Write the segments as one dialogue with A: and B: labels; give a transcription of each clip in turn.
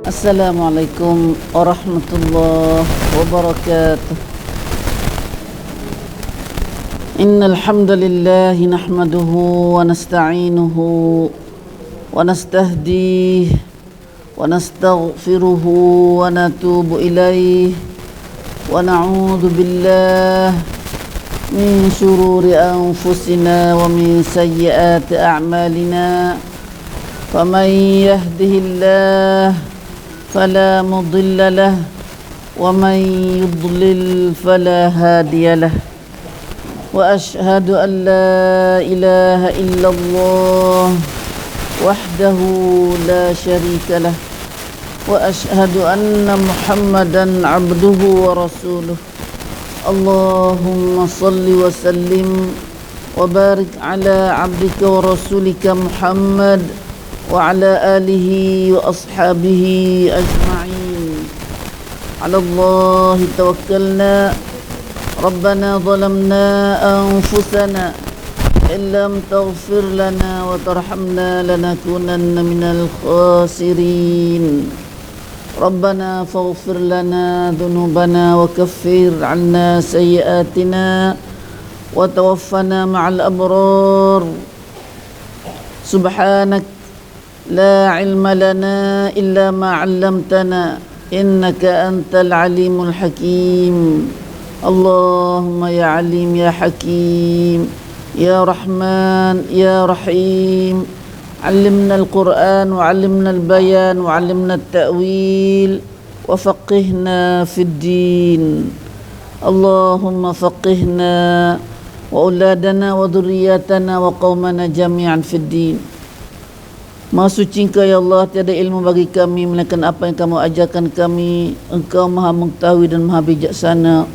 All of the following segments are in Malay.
A: Assalamualaikum warahmatullahi wabarakatuh. Innal hamdalillah nahmaduhu wa nasta'inuhu wa nastahdihi wa nastaghfiruhu wa natubu ilaihi wa na'udzu billahi min shururi anfusina wa min sayyiati a'malina. Faman yahdihillahu فلا مضل له ومن يضلل فلا هادي له وأشهد أن لا إله إلا الله وحده لا شريك له وأشهد أن محمدا عبده ورسوله اللهم صل وسلم وبارك على عبدك ورسولك محمد وعلى آله وأصحابه أجمعين. على الله توكلنا ربنا ظلمنا أنفسنا إن لم تغفر لنا وترحمنا لنكونن من الخاسرين. ربنا فاغفر لنا ذنوبنا وكفر عنا سيئاتنا وتوفنا مع الأبرار. سبحانك لا علم لنا إلا ما علمتنا إنك أنت العليم الحكيم. اللهم يا عليم يا حكيم يا رحمن يا رحيم علمنا القرآن وعلمنا البيان وعلمنا التأويل وفقهنا في الدين. اللهم فقهنا وأولادنا وذرياتنا وقومنا جميعا في الدين. Maha suci Engkau ya Allah, tiada ilmu bagi kami melainkan apa yang Kamu ajarkan kami. Engkau Maha mengetahui dan Maha bijaksana.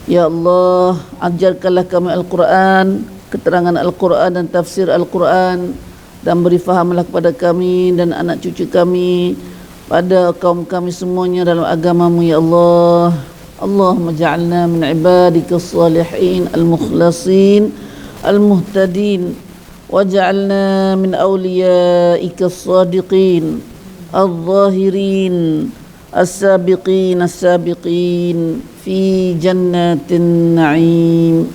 A: Ya Allah, ajarkanlah kami Al-Quran, keterangan Al-Quran dan tafsir Al-Quran, dan beri fahamlah kepada kami dan anak cucu kami, pada kaum kami semuanya dalam agamamu ya Allah. Allahumma ja'alna min ibadikas salihin al-mukhlasin al-muhtadin waj'alna min awliya'ikas sadiqin al-zahirin as-sabiqin fi jannatin na'im.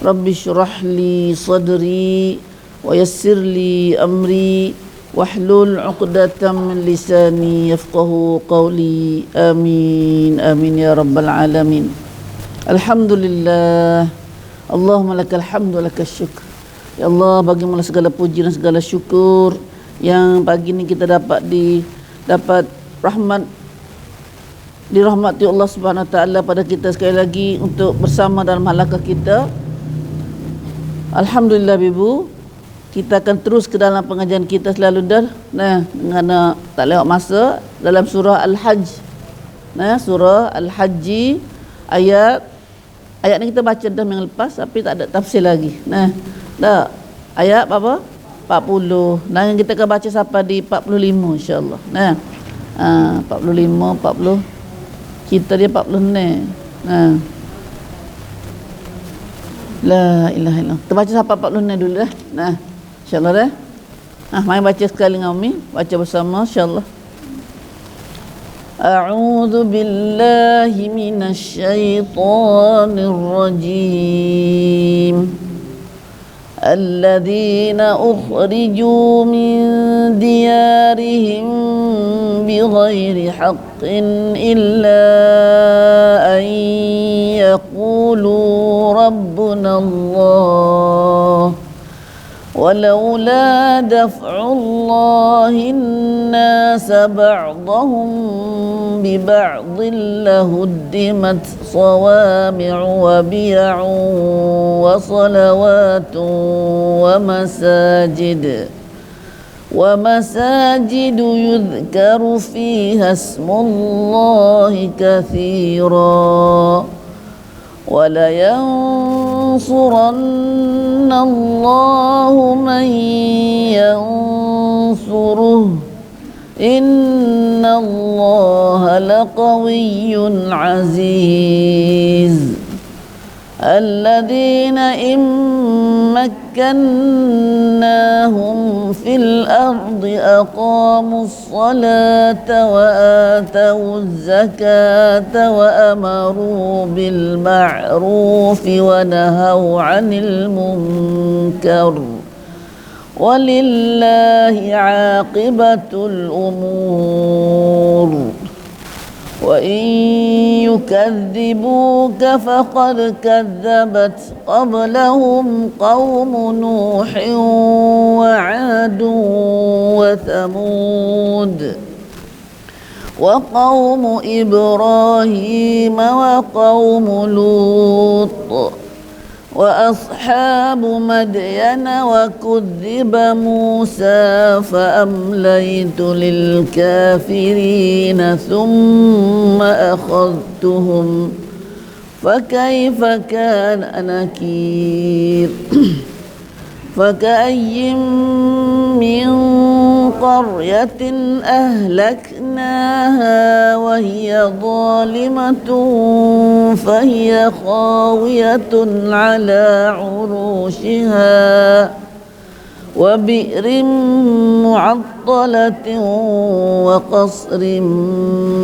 A: Rabbi shrah li sadri wa yassir li amri wahlul 'uqdatam min lisani yafqahu qawli. Amin amin ya rabbal alamin. Alhamdulillah, Allahumma lakal hamdu wa lakas syukr. Ya Allah, bagaimana segala puji dan segala syukur yang pagi ini kita dapat rahmat, dirahmati Allah Subhanahu Wa Taala pada kita sekali lagi untuk bersama dalam halaqah kita. Alhamdulillah Ibu, kita akan terus ke dalam pengajian kita selalu dah. Dengan tak lewat masa dalam surah Al-Hajj. Surah Al-Hajj ayat ni kita baca dah minggu lepas tapi tak ada tafsir lagi. Dah ayat apa? 40. Dan kita akan baca sampai di 45 insya-Allah. 45, 40. Kita dia 40 ni. La ilaha illallah. Kita baca sampai 40 ni dulu dah. Insya-Allah dah. Mari baca sekali dengan Umi, baca bersama insya-Allah. A'udzu billahi minasy syaithanir rajim. الذين أخرجوا من ديارهم بغير حق إلا أن يقولوا ربنا الله ولولا دفع الله الناس بعضهم ببعض لهدمت صوامع وبيع وصلوات ومساجد يذكر فيها اسم الله كثيرا ولينصرن الله من ينصره إن الله لقوي عزيز. الذين إن مكناهم في الأرض أقاموا الصلاة وآتوا الزكاة وأمروا بالمعروف ونهوا عن المنكر ولله عاقبة الأمور وإن يكذبوك فقد كذبت قبلهم قوم نوح وعاد وثمود وقوم إبراهيم وقوم لوط وأصحاب مدين وكذب موسى فأمليت للكافرين ثم أخذتهم فكيف كان نكير فكأي من قرية أهلكناها وهي ظالمة فهي خاوية على عروشها وبئر معطلة وقصر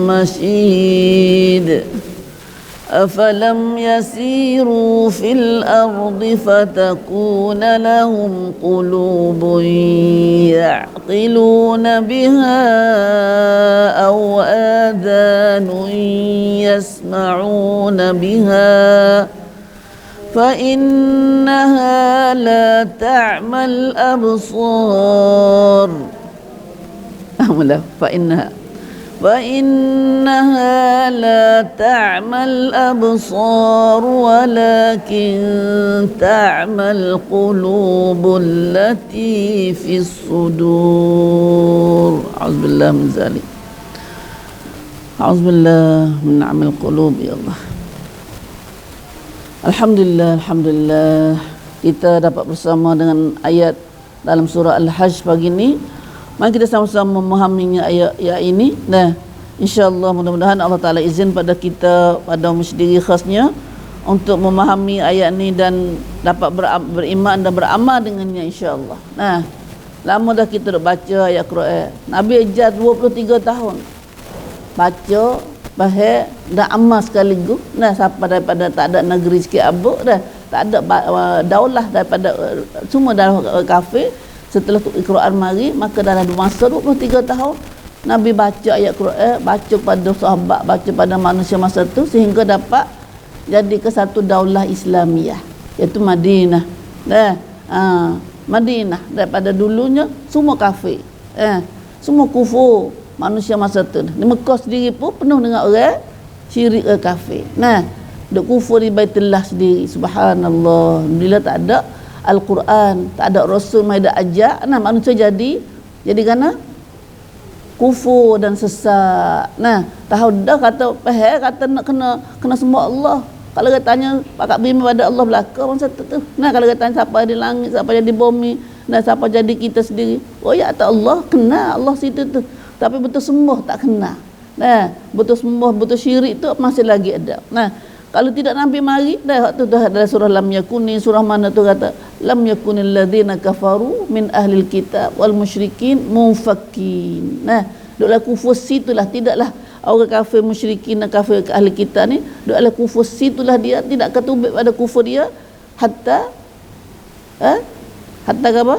A: مشيد أفلم يسيروا في الأرض فتكون لهم قلوب يعقلون بها أو آذان يسمعون بها فإنها لا تعمى الأبصار فإنها لا تعمى الأبصار ولكن تعمى القلوب التي في الصدور أعوذ بالله من ذلك أعوذ بالله من نعم القلوب يا الله. Alhamdulillah kita dapat bersama dengan ayat dalam surah Al-Hajj pagi ini. Mari kita sama-sama memahaminya ayat ini. Nah, insya-Allah mudah-mudahan Allah Taala izin pada kita, pada sendiri khasnya untuk memahami ayat ini dan dapat beriman dan beramal dengannya insya-Allah. Nah, lama dah kita duk baca ayat Quran. Nabi ajar 23 tahun. Baca, faham dan amal sekaligus. Nah, siapa daripada tak ada negeri sikit abuk dah, tak ada daulah daripada semua dah kafir. Setelah Quran mari, maka dalam masa 23 tahun Nabi baca ayat Quran, baca pada sahabat, baca pada manusia masa itu sehingga dapat jadi ke satu daulah Islamiah iaitu Madinah. Madinah daripada dulunya semua kafir. Semua kufur manusia masa itu. Di Mekah sendiri pun penuh dengan orang syirik kafir. Duk kufur di Baitullah sendiri. Subhanallah. Bila tak ada Al-Quran, tak ada Rasul mai dak ajak, manusia jadi kerana kufur dan sesat. Tahu dah kata kata nak kena sembah Allah. Kalau dia tanya pakak bima pada Allah belaka orang satu tu. Kalau dia tanya siapa di langit, siapa jadi bumi, siapa jadi kita sendiri. Oh ya tak Allah, kena Allah situ tu. Tapi betul sembah tak kena. Betul sembah, betul syirik tu masih lagi ada. Kalau tidak Nabi mari waktu dah dalam surah Lam Yakuni, surah mana tu kata lam yakunil ladzina kafaru min ahlil kitab wal musyrikin munfakin. Duklah kufur situlah, tidaklah orang kafir musyrikin dan kafir ahli kitab ni duklah kufur situlah dia tidak ketubik pada kufur dia hatta apa?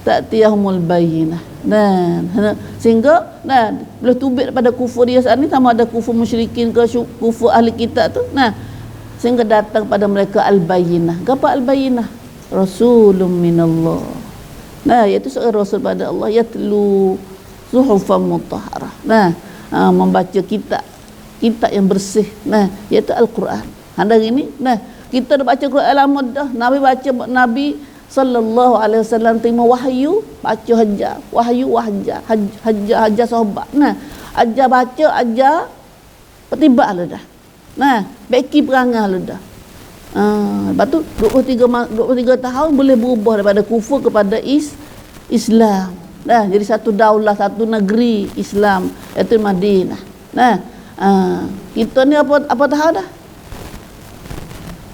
A: Ta'tiyahumul bayyinah. Sehingga boleh tubik pada kufur dia saat ni sama ada kufur musyrikin ke kufur ahli kitab tu. Sehingga datang pada mereka al-bayyinah. Apa al-bayyinah? Rasulun minallah. Iaitu seorang rasul pada Allah yatlu suhufan mutahharah. Membaca kitab yang bersih. Iaitu Al-Quran. Hari ini kita dah baca Quran lama dah. Nabi sallallahu alaihi wasallam terima wahyu, baca hajar, wahyu hajar sahabat. Ajar baca, ajar pertibak lah dah. Beki perangai lah dah. Lepas tu 23 tahun boleh berubah daripada kufur kepada Islam. Jadi satu daulah, satu negeri Islam iaitu Madinah. Kita ni apa tahu dah?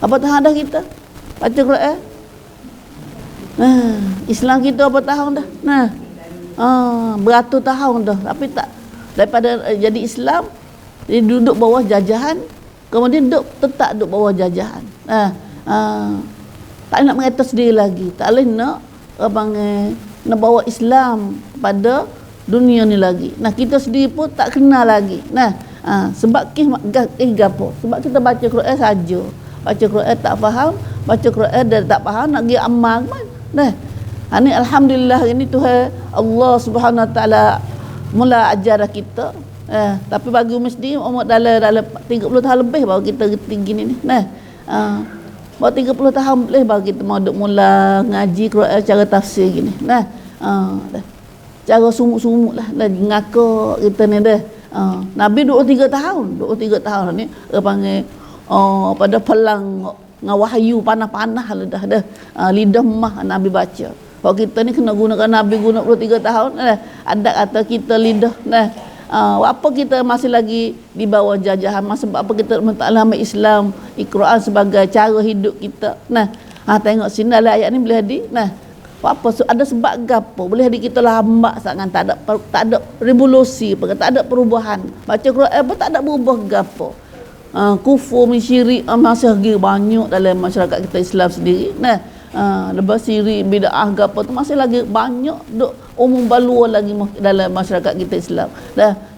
A: Apa tahan dah kita baca Quran? Islam kita apa tahun dah? Beratus tahun dah. Tapi tak daripada jadi Islam, dia duduk bawah jajahan, kemudian tetap duduk bawah jajahan. Tak nak mengata sendiri lagi. Tak boleh nak nak bawa Islam pada dunia ni lagi. Kita sendiri pun tak kenal lagi. Sebab gapo? Sebab kita baca Quran saja. Baca Quran tak faham, baca Quran dan tak faham, nak pergi amal kan? Ini alhamdulillah ini Tuhan Allah Subhanahu Wa Taala mula ajar kita. Tapi bagi mesti umur dalam 30 tahun lebih baru kita gini ni. Baru 30 tahun lebih baru kita mau mula ngaji Quran cara tafsir gini. Cara sumuk-sumuk lah ngakak kita ni dah. Nabi 23 tahun ni panggil pada pelang wahyu panah-panah dah lidah mah Nabi baca. Kalau kita ni kena gunakan Nabi guna 23 tahun ada kata kita lidah apa kita masih lagi di bawah jajahan, sebab apa kita menta'alami Islam Al-Quran sebagai cara hidup kita. Tengok sini dalam ayat ni boleh hadir. Apa ada sebab gapo boleh hadir kita lambat sangat, tak ada revolusi, tak ada perubahan. Baca Quran apa tak ada berubah gapo. Kufur syirik masih lagi banyak dalam masyarakat kita Islam sendiri. Lepas syirik bid'ah gapo tu masih lagi banyak duk umum balua lagi dalam masyarakat kita Islam.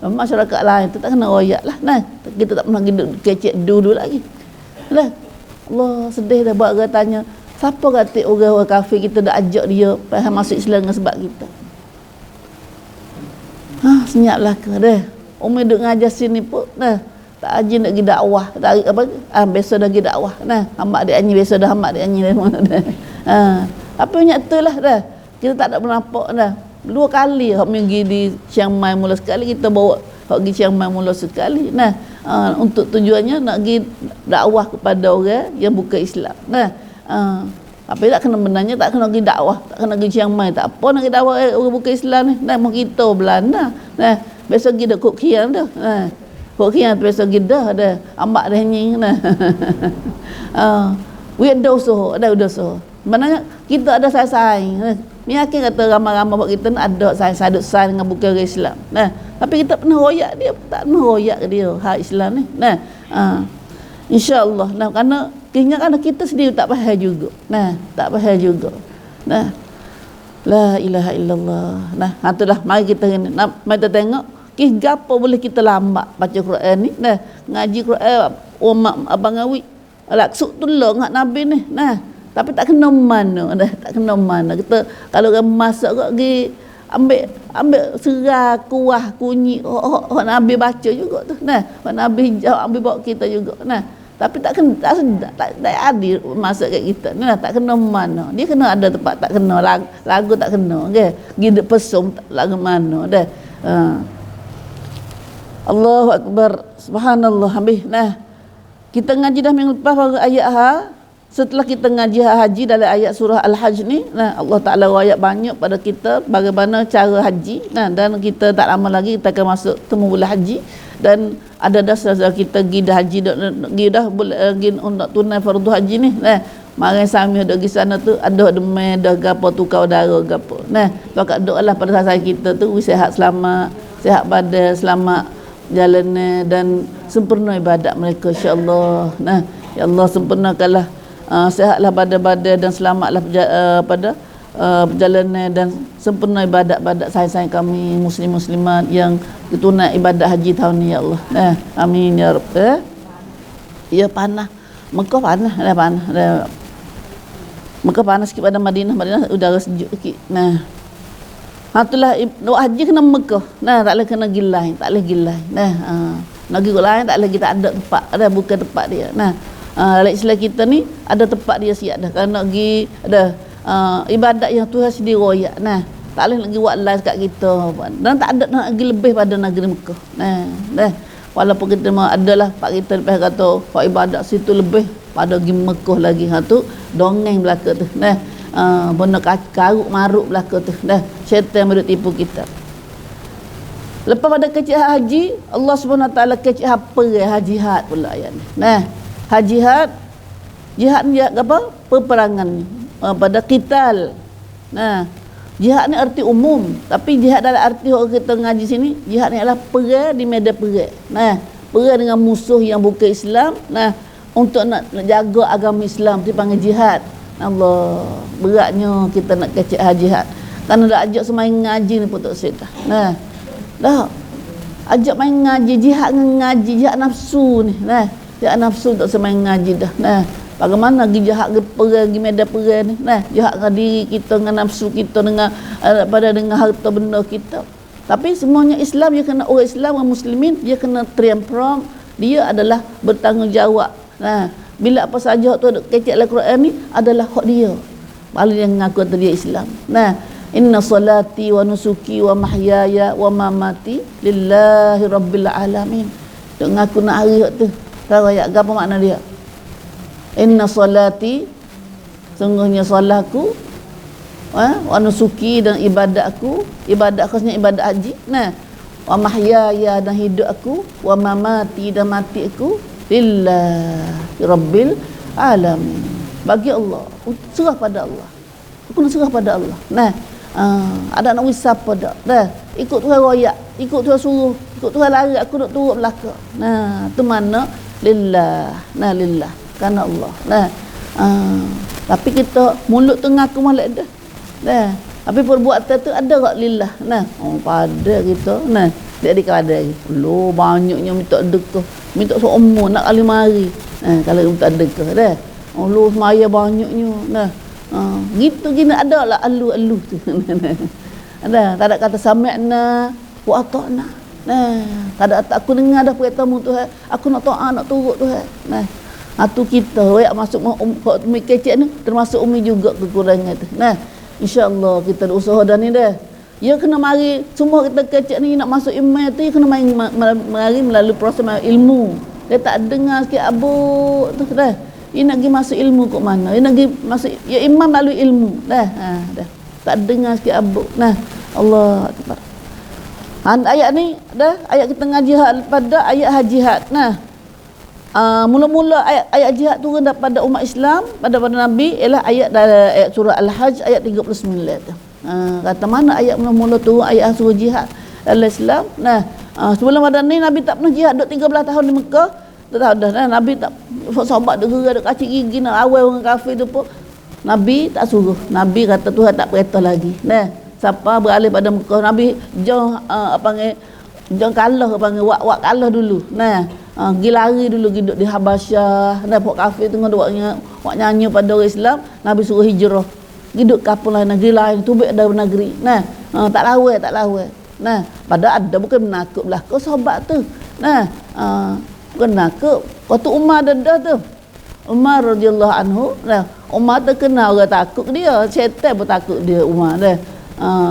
A: Masyarakat lain tu tak kena royak lah. Kita tak pernah hidup kecek dulu lagi. Allah sedih dah buat orang tanya, siapa kata orang kafir kita dah ajak dia faham masuk Islam dengan sebab kita. Senyaplah ke dah. Umi duk ngajar sini pun tak aji nak pergi dakwah, besok dah pergi dakwah. Hamba dia anyi besok dah hamba dia anyi apa banyak tu lah dah. Kita tak ada menampak dah. 2 kali hak pergi di Chiang Mai mula sekali, kita bawa hak pergi Chiang Mai mula sekali. Untuk tujuannya nak pergi dakwah kepada orang yang bukan Islam. Tapi tak kena benarnya, tak kena pergi dakwah, tak kena pergi Chiang Mai, tak apa nak pergi dakwah orang bukan Islam ni. Mau kita Belanda. Besok pergi dekat Kian dah. Kok kian besok pergi dah ada ambak dah nying we ada usaha, ada usaha. Maknanya kita ada saing. Yakin kata ramai-ramai buat kita ada saing dengan bukan orang Islam. Tapi kita pernah royak dia, tak pernah royak dia hak Islam ni. Insya-Allah. Kerana kerana kita sendiri tak faham juga. Tak faham juga. La ilaha illallah. Itulah mari kita mari kita tengok gapo boleh kita lambat baca Quran ni. Ngaji Quran abang awi laksuk tu lah ngak Nabi ni. Tapi tak kena mana tak kena mana. Kita kalau orang masak kok pergi ambil serah kuah kunyit Nabi baca juga tu. Nabi jawab ambil bawa kita juga. Tapi tak kena tak adil masak kat kita. Tak kena mana. Dia kena ada tempat tak kena lagu tak kena okey. Pergi pesum lagu mana dah. Allahu Akbar. Subhanallah. Habis. Kita ngaji dah minggu lepas baru ayat setelah kita ngaji haji dalam ayat surah Al-Hajj ni, Allah Ta'ala ayat banyak pada kita bagaimana cara haji. Dan kita tak lama lagi kita akan masuk temu bulan haji. Dan ada dasar kita pergi dah haji pergi dah pergi untuk tunai fardu haji ni. Mari sami dok pergi sana tu ada demam dah gapo tukar udara gapo. Pakat doalah pada saat kita tu sihat selamat, sihat badan selamat jalan dan sempurna ibadat mereka insya-Allah. Ya Allah sempurnakanlah sihatlah badan dan selamatlah pada perjalanan dan sempurna ibadat-ibadat sayang-sayang kami muslim-muslimat yang tunai ibadat haji tahun ni ya Allah. Amin ya Rabb. Ya panas. Mekah panas dah. Mekah panas sikit pada Madinah udara sejuk sikit. Itulah haji kena Mekah. Tak boleh kena gilai, tak boleh gilai. Nak pergi lain tak boleh, kita ada tempat, ada bukan tempat dia. Dalam Islam kita ni ada tempat dia siap dah. Kalau nak pergi ada ibadat yang Tuhan sendiri royak. Tak boleh nak pergi buat lain kat kita. Dan tak ada nak pergi lebih pada negeri Mekah. Walaupun kita adalah pak kita lepas kata pak ibadat situ lebih pada pergi Mekah lagi. Tu dongeng belaka tu. Benda karuk maruk belaka tu. Syaitan boleh tipu kita. Lepas pada kecil haji, Allah Subhanahu Wa Taala kecil apa haji had pula ayat ni. Haji had Jihad ni jihad apa? Peperangan ni. Pada qital. Nah, jihad ni arti umum, tapi jihad dalam arti orang kita ngaji sini, jihad ni adalah perang di medan perang. Nah, perang dengan musuh yang bukan Islam. Nah, untuk nak jaga agama Islam dipanggil jihad. Allah, beratnya kita nak kecek jihad. Karena dah ajak semain ngaji ni Putuk Syed dah. Nah, dah ajak main ngaji, jihad dengan ngaji, jihad nafsu ni. Nah, jihad nafsu tak semain ngaji dah. Nah, bagaimana pergi jihad ke perang, pergi medan perang ni. Nah, jihad dengan diri kita, dengan nafsu kita, dengan dengan harta benda kita. Tapi semuanya Islam, dia kena orang Islam, orang muslimin, dia kena triumph. Dia adalah bertanggungjawab. Nah, bila apa saja tu kecek Al-Quran ni adalah hak dia. Paling yang mengaku dia Islam. Nah, inna salati wa nusuki wa mahyaya wa mamati lillahi rabbil alamin. Duk ngaku nak hari tu. Tahu ayat apa makna dia? Inna salati, sungguhnya solatku, wa nusuki, dan ibadatku, ibadat khasnya ibadat haji. Nah, wa mahyaya, dan hidup aku, wa mamati, dan mati aku, lillahi rabbil alamin. Bagi Allah, serah pada Allah. Aku nak serah pada Allah. Nah, ada nak wisap pada. Dah, ikut Tuhan royak, ikut Tuhan suruh, ikut Tuhan lari, aku nak turut belaka. Nah, tu mana lillah. Nah, lillah, kerana Allah. Nah, tapi kita mulut tu ngaku molek dah. Nah, tapi perbuatan tu ada tak lillah. Nah, pada kita. Nah, dia ada lagi. Lu banyaknya minta dekah, minta seumur nak kali mari. Kalau minta dekah dah. Lu semaya banyaknya. Nah, gitu gini ada lah alu tu. Ada, tak ada kata sami'na wa ata'na. Nah, tak ada aku dengar dah perintahmu Tuhan, aku nak taat, nak turut Tuhan. Nah, tu kita royak masuk umi kecek ni, termasuk umi juga kekurangan tu. Nah, insya-Allah kita usaha dah ni dah. Ya kena mari semua kita kecek ni nak masuk iman tu, ya kena mari melalui proses ilmu. Dia tak dengar sikit abuk tu dah. Dia nak pergi masuk ilmu kat mana? Dia nak pergi masuk ya iman melalui ilmu. Dah, dah. Tak dengar sikit abuk. Nah, Allah Akbar. Ayat ni dah, ayat kita ngaji pada ayat jihad. Nah, mula-mula ayat jihad turun daripada umat Islam, pada Nabi ialah ayat dalam ayat surah Al-Hajj ayat 39 tu. Kata mana ayat mula-mula turun ayat suruh jihad dalam Islam. Nah, sebelum ada ni Nabi tak pernah jihad, duduk 13 tahun di Mekah. Tak dah Nabi tak sahabat dia gerak, dia kacik gigi nak awal orang kafir tu pun Nabi tak suruh. Nabi kata Tuhan tak perintah lagi. Nah, siapa beralih pada Mekah, Nabi jangan jangan kalah, wak kalah dulu. Nah, pergi lari dulu, pergi duduk di Habasyah. Nah, pok kafir tengah duk wak nyanyi pada orang Islam, Nabi suruh hijrah. Pergi duduk kapal lain, negeri lain, tubik dari negeri. Nah, tak lawai. Nah, pada ada bukan menakut belah kau sahabat tu. Nah, bukan nakut. Waktu Umar dah tu, Umar radhiyallahu anhu, nah, Umar terkenal orang takut dia, syaitan pun takut dia Umar dah.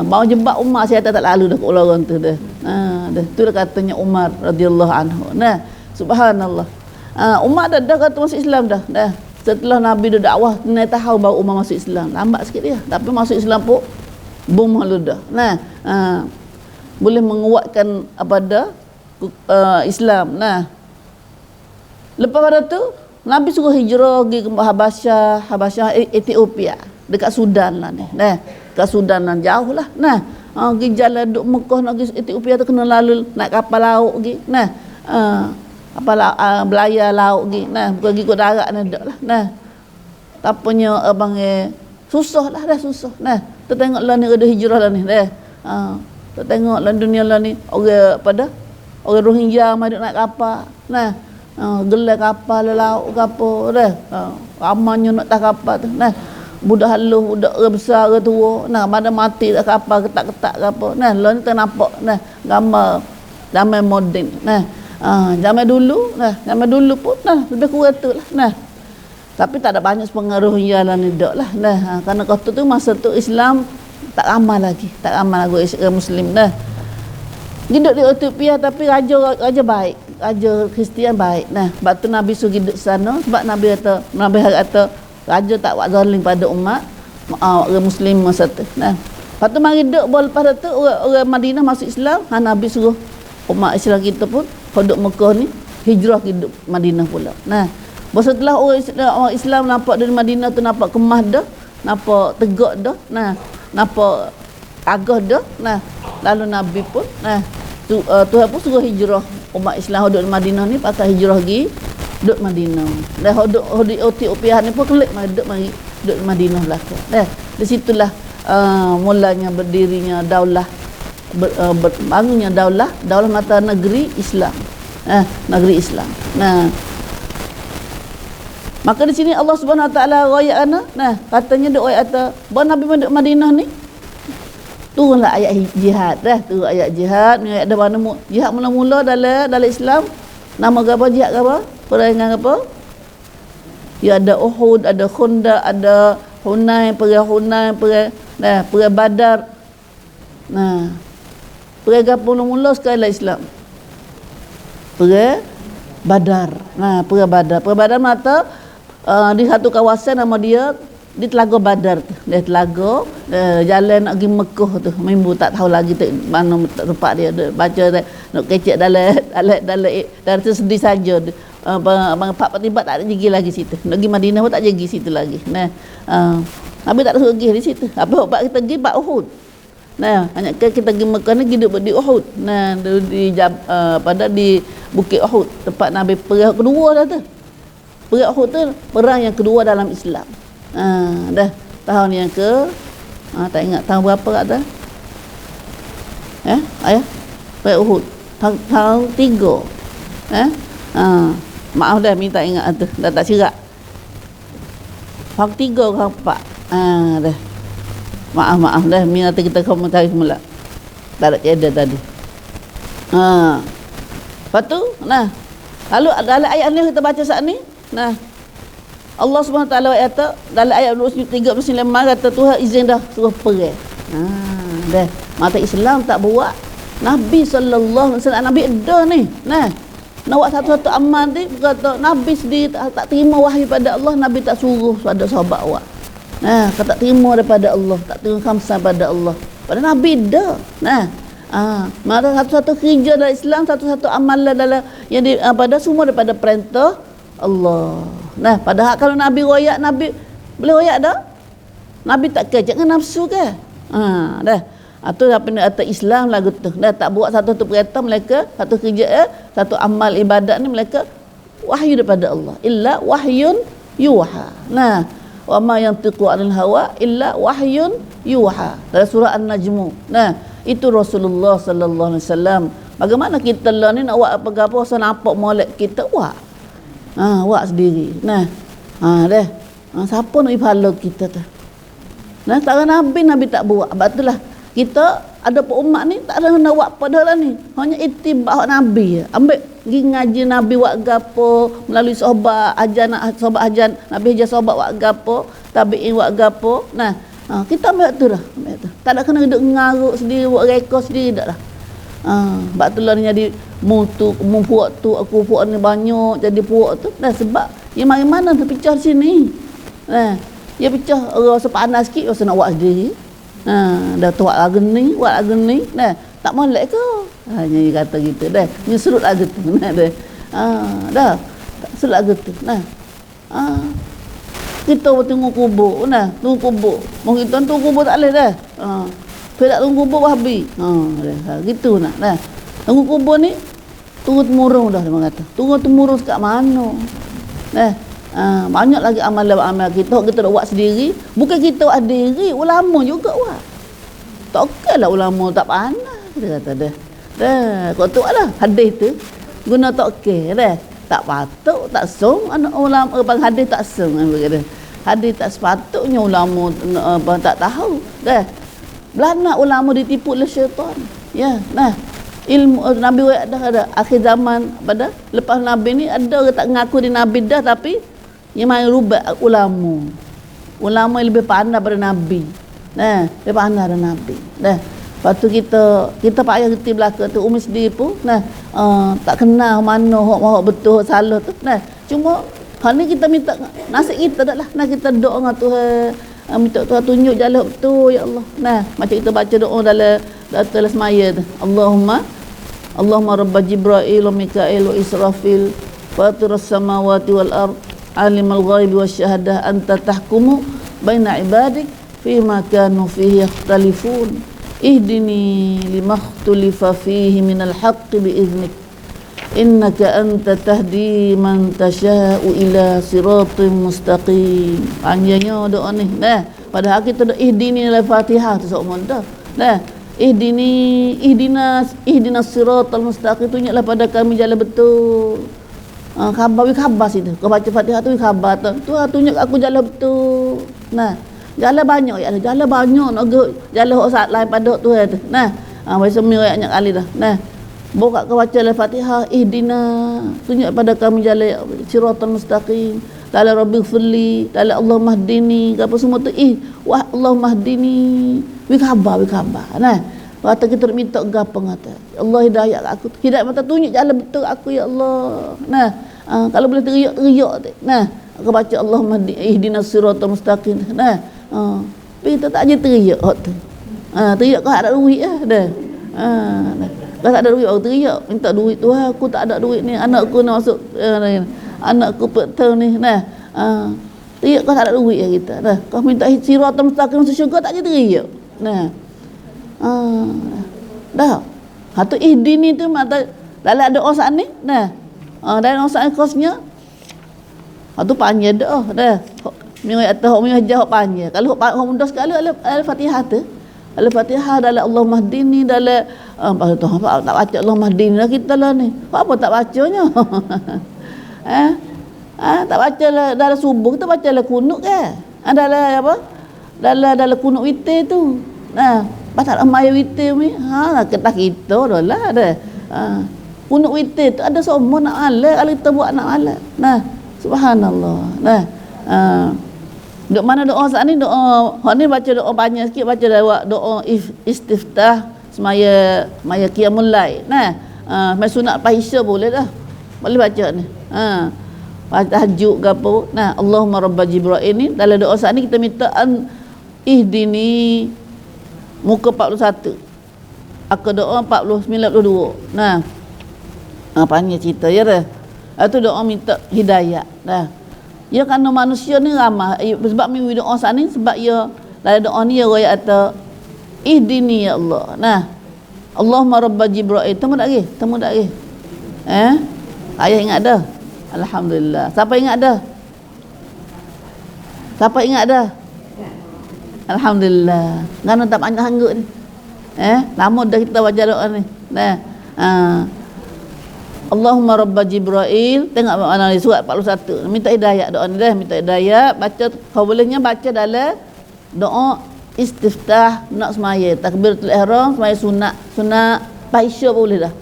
A: Mau jebak Umar, syaitan tak lalu dah kat orang tu dah. Dah tu dah katanya Umar radhiyallahu anhu. Nah, subhanallah. Umar dah kata masuk Islam dah. Dah. Setelah Nabi dah dakwah, naik tahu baru Umar masuk Islam. Lambat sikit dia, tapi masuk Islam pun bom halu dah. Nah, boleh menguatkan apa dah Islam. Nah, lepas pada tu Nabi suruh hijrah pergi ke Habasyah Ethiopia, dekat Sudan lah ni. Nah, dekat Sudan lah jauh lah. Nah, pergi jalan duk Mekah nak pergi Ethiopia tu kena lalu naik kapal laut pergi. Nah, kapal belayar laut pergi. Nah, bukan pergi ke darat ni dak lah. Nah, tapanya susah lah dah susah. Nah, tu tengok lah ni ada hijrah lah ni dah. Tu tengok lah dunia lah ni orang pada orang Rohingya mai duk naik kapal. Nah, gelar kapal laut kapal dah. Ramanya nak tak kapal tu. Nah, budak halus, budak orang besar, orang tua. Nah, mana mati tak kapal, ketak-ketak kapal. Nah, lah ni tak nampak. Nah, gambar zaman moden. Nah, zaman dulu pun nah lebih kurang tu lah. Nah, tapi tak ada banyak pengaruh yang ni dak lah. Nah, kerana kata tu masa tu Islam tak ramai lagi orang Muslim. Nah, hidup di Ethiopia tapi raja baik, raja Kristian baik. Nah, sebab tu Nabi suruh hidup sana, sebab Nabi kata raja tak buat zalim pada umat orang Muslim masa tu. Nah, lepas tu mari hidup lepas tu orang Madinah masuk Islam, Nabi suruh umat Islam kita pun hidup Mekah ni hijrah hidup Madinah pula. Nah, Setelah orang Islam nampak dari Madinah tu nampak kemah dah, nampak tegak dah, nampak agah dah. Lalu Nabi pun Tuhan pun suruh hijrah umat Islam duduk di Madinah ni, pakai hijrah pergi duduk Madinah. Dah duduk di Ethiopia ni pun kelik duduk di Madinah belaka. Di situlah mulanya berdirinya daulah, bangunnya daulah mata negeri Islam. Negeri Islam. Maka di sini Allah Subhanahu Wa Taala royak katanya doa ayat bahawa Nabi duduk Madinah ni turunlah ayat jihad turun ayat jihad ni, ayat dah mana jihad mula-mula dalam Islam nama apa jihad apa perangan apa ya, ada Uhud, ada Khandaq, ada Hunain, perang Badar. Perang mula-mula sekali lah Islam perang Badar. Perang Badar mata di satu kawasan nama dia di Telaga Badar tu. Dia telaga jalan nak pergi Mekah tu. Mimbu tak tahu lagi mana tempat dia. Baca nak kecek dalam tu sedih saja. Pak Patibat tak ada pergi lagi situ. Nak pergi Madinah pun tak pergi situ lagi. Nabi tak suruh pergi di situ. Apa pak kita pergi pak Uhud. Hanya kita pergi Mekah ni hidup di Uhud. Di Bukit Uhud tempat Nabi perang kedua dah tu. Perang Uhud tu perang yang kedua dalam Islam. Dah tahun yang tak ingat tahun berapa kat dah. Ayah perang Uhud tahun 3. Maaf dah minta ingat tu, dah tak sirak. Tahun 3 ke 4. Dah. Maaf dah, minta kita komentari semula. Tak ada tiada tadi. Lepas tu, lalu dalam ayat ni kita baca saat ni, Allah Subhanahu Wa Taala kata dalam ayat 39 kata Tuhan izin dah suruh perang. Dah. Mata Islam tak buat. Nabi sallallahu alaihi wasallam Nabi dah ni. Nak buat satu-satu amal ni kata Nabi sendiri tak terima wahyu pada Allah, Nabi tak suruh pada sahabat awak. Kata tak terima daripada Allah, tak terima khamsah pada Allah. Pada Nabi dah. Maka satu-satu kerja dalam Islam, satu-satu amalan dalam yang pada semua daripada perintah Allah. Padahal kalau Nabi royak, Nabi boleh royak dah. Nabi tak ke jangan nafsu ke. Dah. Atau apa ni atas Islam lagu tu. Dah tak buat satu-satu perintah mereka, satu kerja satu amal ibadat ni mereka wahyu daripada Allah. Illa wahyun yuha. Wa ma yantiqu 'anil hawa illa wahyun yuha. Dalam surah An-Najm. Itu Rasulullah sallallahu alaihi wasallam. Bagaimana kita lah ni nak buat apa-apa usah nampak molek kita buat. Buat sendiri. Dah. Siapa nak pahala kita tu? Tak ada Nabi tak buat. Sebab itulah kita ada umat ni tak ada nak buat pada lah ni. Hanya itibak Nabi. Ambil pergi ngaji Nabi buat gapo melalui sahabat ajar Nabi ajar sahabat buat gapo, tabi'in buat gapo. Kita ambil tu dah. Tak ada kena duduk ngaruk sendiri buat rekod sendiri dak lah. Sebab tu lah ni jadi puak tu aku puak ni banyak jadi puak tu dah sebab yang mana tu pecah sini. Dia pecah rasa panas sikit rasa nak buat sendiri. Dah buat lagu ni. Tak molek ke? Hanya dia kata gitu dah. Ni serut lagu tu. Dah. Tak serut lagu tu. Kita tunggu kubur. Tunggu kubur. Mau kita tunggu kubur tak boleh dah. Tak tunggu kubur habis. Gitu nak. Dah. Tunggu kubur ni tunggu temurung dah dia kata. Tunggu temurung kat mana? Banyak lagi amalan kita nak buat sendiri. Bukan kita buat sendiri, ulama juga buat. Tak okey lah ulama tak pandai. Dia kata dah. Kau tu lah hadis tu guna tak okey dah. Tak patut, tak sung anak ulama bang hadis tak sung kata. Hadis tak sepatutnya ulama tak tahu. Dah. Belana ulama ditipu oleh syaitan. Ya, ilmu Nabi dah ada akhir zaman pada lepas Nabi ni ada orang tak ngaku di Nabi dah tapi yang main rubat ulama yang lebih pandai daripada Nabi. Lebih pandai daripada Nabi. Lepas tu kita payah reti belaka tu umi sendiri pun tak kenal mana hak betul hak salah tu. Cuma hal ni kita minta nasib kita dah lah. Kita doa dengan Tuhan, minta Tuhan tunjuk jalan betul ya Allah. Macam kita baca doa dalam semaya tu. Allahumma rabb Jibril wa Mikail wa Israfil fatir as-samawati wal ard alimul ghaibi wasyahadah anta tahkumu baina ibadik fima kanu fihi yakhtalifun ihdini limakhtulifa fihi minal haqqi biiznik innaka anta tahdi man tasha'u ila siratim mustaqim. Panjangnya doa ni. Nah, padahal kita doa ihdini dalam Fatihah tu sok dah. Nah, ihdinas siratal mustaqim, tunjuklah pada kami jalan betul. Khabar situ. Kau baca Fatihah tu khabar tu. Tuhan tunjuk aku jalan betul. Nah, jalan banyak ya, jalan banyak nak jalan hok saat lain pada Tuhan tu. Nah, biasa mi ayat kali dah. Nah, buka kau baca Al-Fatihah, ihdina, tunjuk pada kami jalan siratal mustaqim. Dalam Rabbi firli, dalam Allah mahdini, apa semua tu wah Allah mahdini. Wi khabar. Nah, kata kita minta gapo ngata. Allah hidayah aku. Hidayah mata tunjuk jalan betul aku ya Allah. Nah, kalau boleh teriak tu. Nah, aku baca Allahumma ihdinas siratal mustaqim. Nah, kita tak aja teriak tu. Teriak kau ada duit dah. Kau tak ada duit aku teriak, minta duit Tuhan, aku tak ada duit ni, anakku nak masuk anakku petang ni. Nah, teriak kau tak ada duit ya kita. Nah, kau minta siratal mustaqim masuk syurga tak aja teriak. Nah. Dah. Hatu ihdini tu mata dalam doa saat ni. Nah. Dalam doa saat kosnya. Hatu panjang doa dah. Minggu atas hok minggu hajah hok panjang. Kalau hok mudah sekali Al-Fatihah tu. Al-Fatihah dalam Allah mahdini dalam tak baca Allah mahdini lah kita lah ni. Apa tak bacanya? Tak baca lah dalam subuh kita baca lah kunut ke? Dalam apa? Dalam kunut witir tu. Nah, pasal amai witir ni, kata kita dah lah dah. Kunut witir tu ada semua nak alat, kalau kita buat nak alat. Nah, subhanallah. Nah, duk mana doa saat ni doa, hak ni baca doa banyak sikit, baca doa istiftah semaya qiyamul lail. Nah, mai sunat pahisya boleh dah. Boleh baca ni. Tahajud ke apa. Nah, Allahumma rabba Jibril ni dalam doa saat ni kita minta ihdini muka 41. Aku doa 92. Nah. Panjang cerita ya dah. Itu doa minta hidayah. Dah. Ya kerana manusia ni ramah. Sebab mi doa saat ni sebab ya dalam doa ni ya royak atau ihdini ya Allah. Nah. Allahumma rabba Jibril. Temu tak lagi? Ayah ingat dah. Alhamdulillah. Siapa ingat dah? Alhamdulillah. Ngana tak banyak hanggut ni. Lama dah kita baca doa ni. Nah. Allahumma rabba Jibril. Tengok mana ni surat 41. Minta hidayah doa ni dah, minta hidayah. Baca kau bolehnya baca dalam doa istiftah nak semaya, takbiratul ihram, semaya sunat pahisya boleh dah.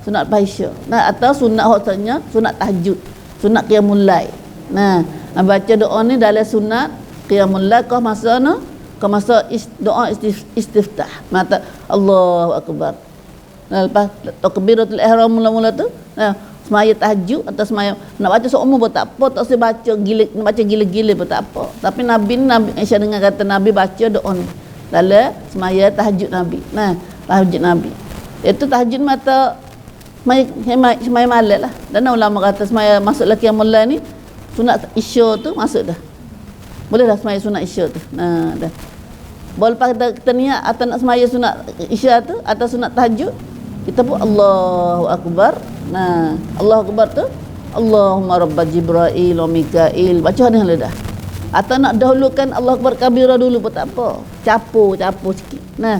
A: Sunat pahisya. Nah, atau sunat hotsanya sunat tahajud, sunat qiyamul lail. Nah, baca doa ni dalam sunat qiyamul lail kau masa doa istiftah. Mata Allahu akbar. Nah, lepas takbiratul ihram mula-mula tu, nah, semaya tahajud atau semaya nak baca seumur pun tak apa, tak usah baca gila-gila pun tak apa. Tapi Nabi Aisyah dengar kata Nabi baca doa ni dalam semaya tahajud Nabi. Nah, tahajud Nabi. Itu tahajud mata semaya malam lah. Dan ulama kata semaya masuklah qiyamul lail ni sunat isya tu masuk dah. Boleh dah semaya sunat isya tu. Nah, dah. Boleh lepas kita niat atau nak semaya sunat isya tu atau sunat tahajud, kita pun Allahu akbar. Nah, Allahu akbar tu Allahumma rabba Jibril wa Mikail. Baca ni dah. Atau nak dahulukan Allahu akbar kabira dulu pun tak apa. Capur sikit. Nah,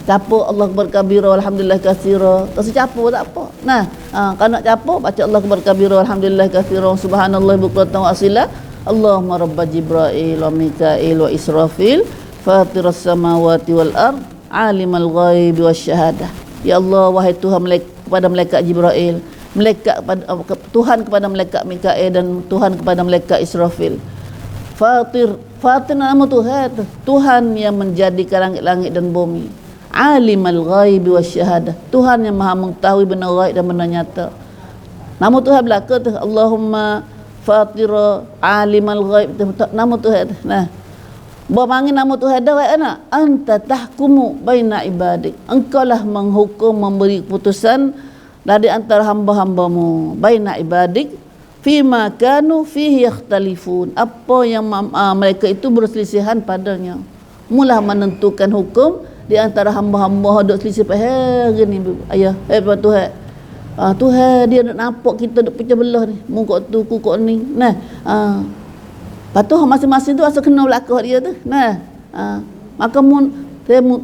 A: capur Allahu akbar kabira alhamdulillah katsira. Tak usah capur tak apa. Nah, kalau nak capur baca Allahu akbar kabira alhamdulillah katsira subhanallah bukratan wa asila. Allahumma rabba Jibril wa Mikail wa Israfil fatiras samawati wal ard alimal ghaibi wasyahadah. Ya Allah, wahai Tuhan kepada malaikat Jibril, Tuhan kepada malaikat Mikail dan Tuhan kepada malaikat Israfil. Fatir nama Tuhan yang menjadikan langit-langit dan bumi. Alimal ghaibi wasyahadah, Tuhan yang maha mengetahui benar ghaib dan benar nyata. Nama Tuhan belaka tu Allahumma Fatira alimal ghaib, nama Tuhan. Nah, bermanggil nama Tuhan dah anak. Anta tahkumu baina ibadik. Engkaulah menghukum, memberi keputusan dari antara hamba-hambamu. Baina ibadik, fima kanu fihi yakhtalifun, apa yang mereka itu berselisihan padanya. Mula menentukan hukum di antara hamba-hamba dok selisih hari ni ayah Tuhan. Tuhan dia nak nampak kita dok pecah belah ni, mungkok tu kukok ni. Nah, patuh masing-masing tu asal kena belakang dia tu. Nah, maka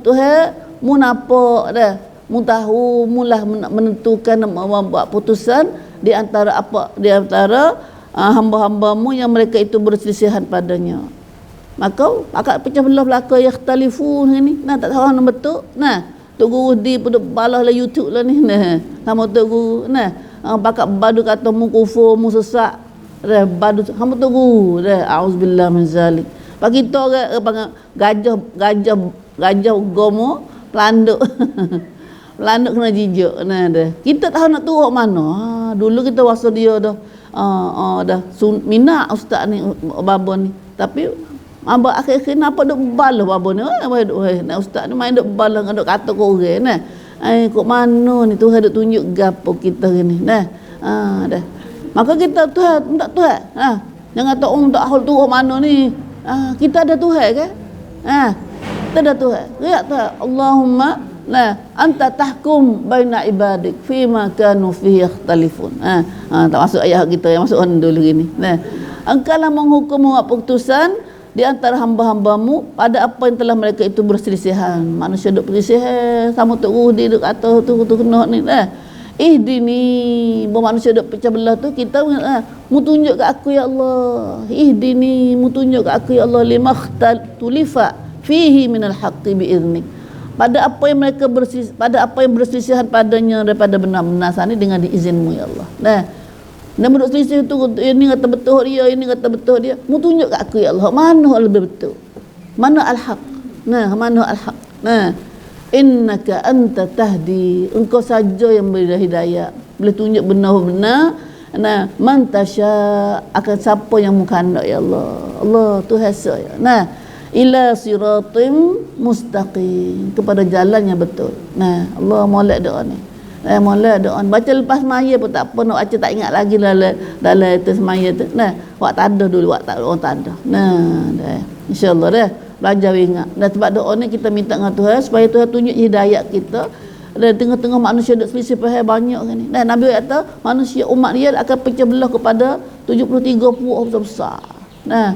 A: Tuhan mu nampak dah, mu tahu, mulah menentukan, membuat putusan di antara hamba-hambamu yang mereka itu berselisihan padanya. Maka akak pecah belah belaka yakhtalifun ni. Nah, tak tahu nak betul. Nah, tok guru di pun balah lah YouTube lah ni. Nah, nama tok guru. Nah, pakak badu kata mu kufur, mu sesak. Dah badu hamba tok guru. Dah auzubillah min zalik. Bagi kita orang gajah gomo pelanduk. Pelanduk kena jijak. Nah, dah. Kita tahu nak turun mana. Dulu kita wasa dia dah dah minat ustaz ni baba ni. Tapi abang akhir-akhir nampak duk balah babo ni. Nak ustaz ni main duk balah duk kata kau orang nah. Kok mana ni Tuhan duk tunjuk gapo kita ni. Nah. Dah. Maka kita Tuhan tak Tuhan. Jangan tak tak hal tu mana ni. Kita ada Tuhan kan? Kita ada Tuhan. Ya Tuhan. Allahumma anta tahkum baina ibadik fima kanu fihi yakhtalifun. Tak masuk ayat kita yang masuk dulu gini. Nah. Engkaulah menghukum keputusan di antara hamba-hambamu pada apa yang telah mereka itu berselisihan. Manusia duk berselisihan, sama tok guru dia duk kata tu kena ni dah. Ihdini, manusia duk pecah belah tu kita mu tunjuk ke aku ya Allah. Ihdini, mu tunjuk ke aku ya Allah limakhtulifa fihi minal haqqi biiznik. Pada apa yang mereka berselisihan padanya daripada benar-benar sana dengan diizinmu ya Allah. Nah, dan menurut selisih tu ini kata betul dia, ini kata betul dia. Mu tunjuk kat aku ya Allah, mana lebih betul? Mana al-haq? Nah, mana al-haq? Nah, innaka anta tahdi, engkau saja yang beri hidayah. Boleh tunjuk benar-benar. Nah, man tasya, akan siapa yang mu kehendak ya Allah. Allah Tuhan saya. Nah, ila siratim mustaqim, kepada jalan yang betul. Nah, Allah molek doa ni. Mula doa baca lepas semaya pun tak apa, nak baca tak ingat lagi dalam itu semaya tu. Nah, wak tak ada dulu, wak tak orang tak ada. Nah, dah. Insya-Allah dah belajar ingat. Dan sebab doa ni kita minta dengan Tuhan supaya Tuhan tunjuk hidayat kita. Dan tengah-tengah manusia duk selisih faham banyak kan ni. Dan Nabi kata manusia umat dia akan pecah belah kepada 73 puak besar. Nah,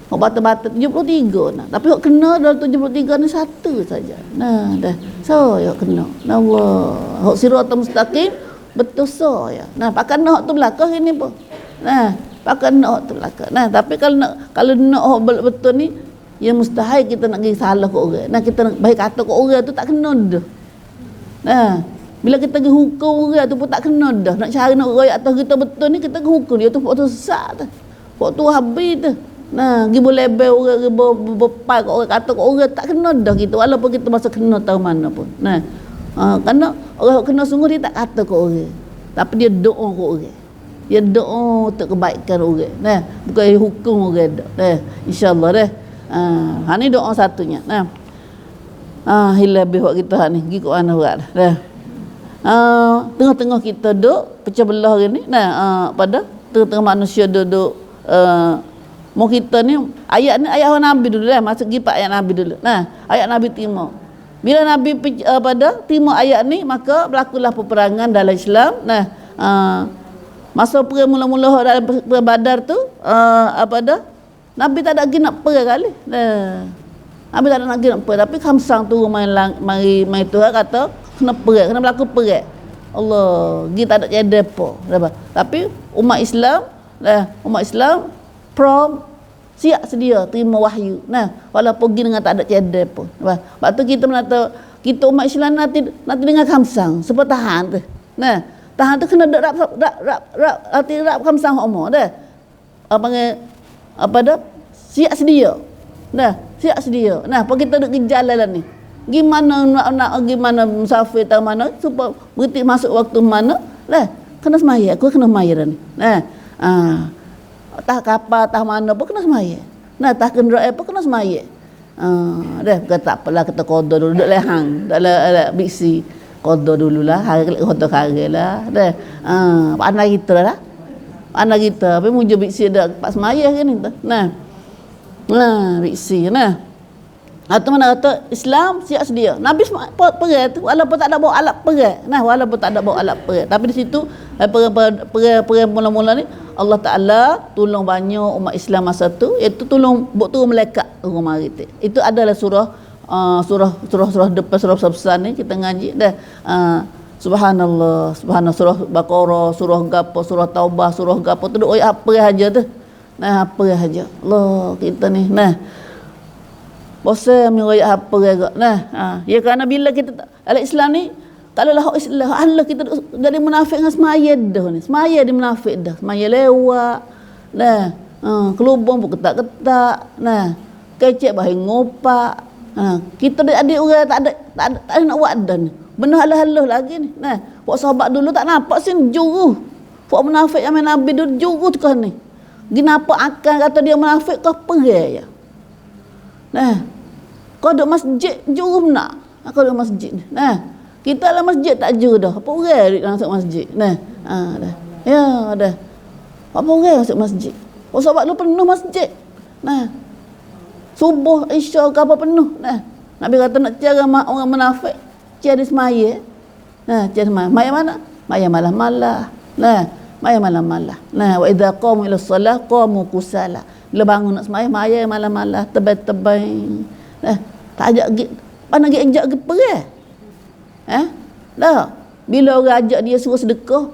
A: hok bata-bata 73 nah. Tapi hok kena dalam 73 ni satu saja. Nah, dah. So ya kena. Allah. Hok siratal mustaqim betul so ya. Nah, pakai nak tu belakang ini pun. Nah, pakai nak tu belakang. Nah, tapi kalau nak hok betul ni ya mustahil kita nak pergi salah ke orang. Nah, kita nak baik kata ke orang tu tak kena dah. Nah, bila kita pergi hukum orang tu pun tak kena dah. Nak cari nak royak atas kita betul ni kita pergi hukum dia tu pok tu sesat tu. Pok tu habis tu. Nah, gibu lebel orang gibu bepai kat orang kata kat orang tak kena dah kita walaupun kita masa kena tahu mana pun. Nah, kerana orang kena sungguh dia tak kata kat orang. Tapi dia doa kat orang. Dia doa untuk kebaikan orang. Nah, bukan hukum orang dah. Nah, insya-Allah dah. Ni doa satunya. Nah. Hilang lebih buat kita ni. Gi kat mana buat dah. Tengah-tengah kita duduk pecah belah ni. Nah, pada tengah-tengah manusia duduk mau kita ni ayat Nabi dulu dah, masuk pergi ayat Nabi dulu. Nah, ayat Nabi timur. Bila Nabi timur ayat ni maka berlakulah peperangan dalam Islam. Nah, masa perang mula-mula dalam perang Badar tu Nabi tak ada lagi nak perang kali. Nah, Nabi tak ada lagi nak perang, tapi Khamsang tu mari Tuhan kata kena perang, kena berlaku perang. Allah, kita tak ada jadi apa. Tapi umat Islam siap sedia terima wahyu. Nah, walaupun pergi dengan tak ada cedek pun. Sebab tu kita menata kita umat Islam nanti dengan Khamsang sebab tahan tu. Nah, tahan tu kena rap Khamsang umur dah. Siap sedia. Nah, siap sedia. Nah, apa kita duk pergi jalan ni. Gimana musafir tahu mana supaya berhenti masuk waktu mana lah kena semaya. Aku kena semaya ni. Nah, tah kapal tah mana pun kena semaya. Nah, tah kenderaan pun kena semaya. Dah kata tak apalah kita qada dulu duduk lehang dalam biksi qada dululah hari qada hari lah dah pandai kita lah Anak kita apa muncul biksi dah pas semaya kan kita. Biksi atau mana kata Islam siap sedia. Nabi perang tu walaupun tak ada bawa alat perang. Walaupun tak ada bawa alat perang. Tapi di situ perang mula-mula ni Allah Taala tolong banyak umat Islam masa tu, iaitu tolong buat turun malaikat rumah kita. Itu adalah surah depan surah besar ni kita ngaji dah. Subhanallah, surah Baqarah, surah gapo, surah Taubah, surah gapo tu ayat apa aja tu. Apa aja. Allah kita ni. Bosan ayat apa agak. Ya kerana bila kita Islam ni kalau lah Islam Allah kita jadi munafik dengan semaya dah ni. Semaya dia munafik dah. Semaya lewat. Kelubung pun ketak-ketak. Kecek bahagia ngopak. Kita adik orang tak ada nak buat dah ni. Benar halah-halah lagi ni. Buat sahabat dulu tak nampak sini juru. Buat munafik yang main Nabi dulu juru tu kan ni. Kenapa akan kata dia munafik kau pergi ya. Kau duduk masjid juru nak. Kau duduk masjid ni. Kita lah masjid tak juru dah. Apa orang dia masuk masjid. Dah. Dah. Apa orang masuk masjid. Buat sahabat dulu penuh masjid. Subuh, Isya ke apa penuh. Nabi kata nak cara orang munafik, cara semaya. Cara semaya. Maya mana? Maya malah-malah. Maya malah-malah. Wa idza qamu ila shalah qamu kusala. Bila bangun nak semaya, maya malah-malah, tebal-tebal. Tak ajak mana pergi ajak ke perang. Dah. Bila orang ajak dia suruh sedekah,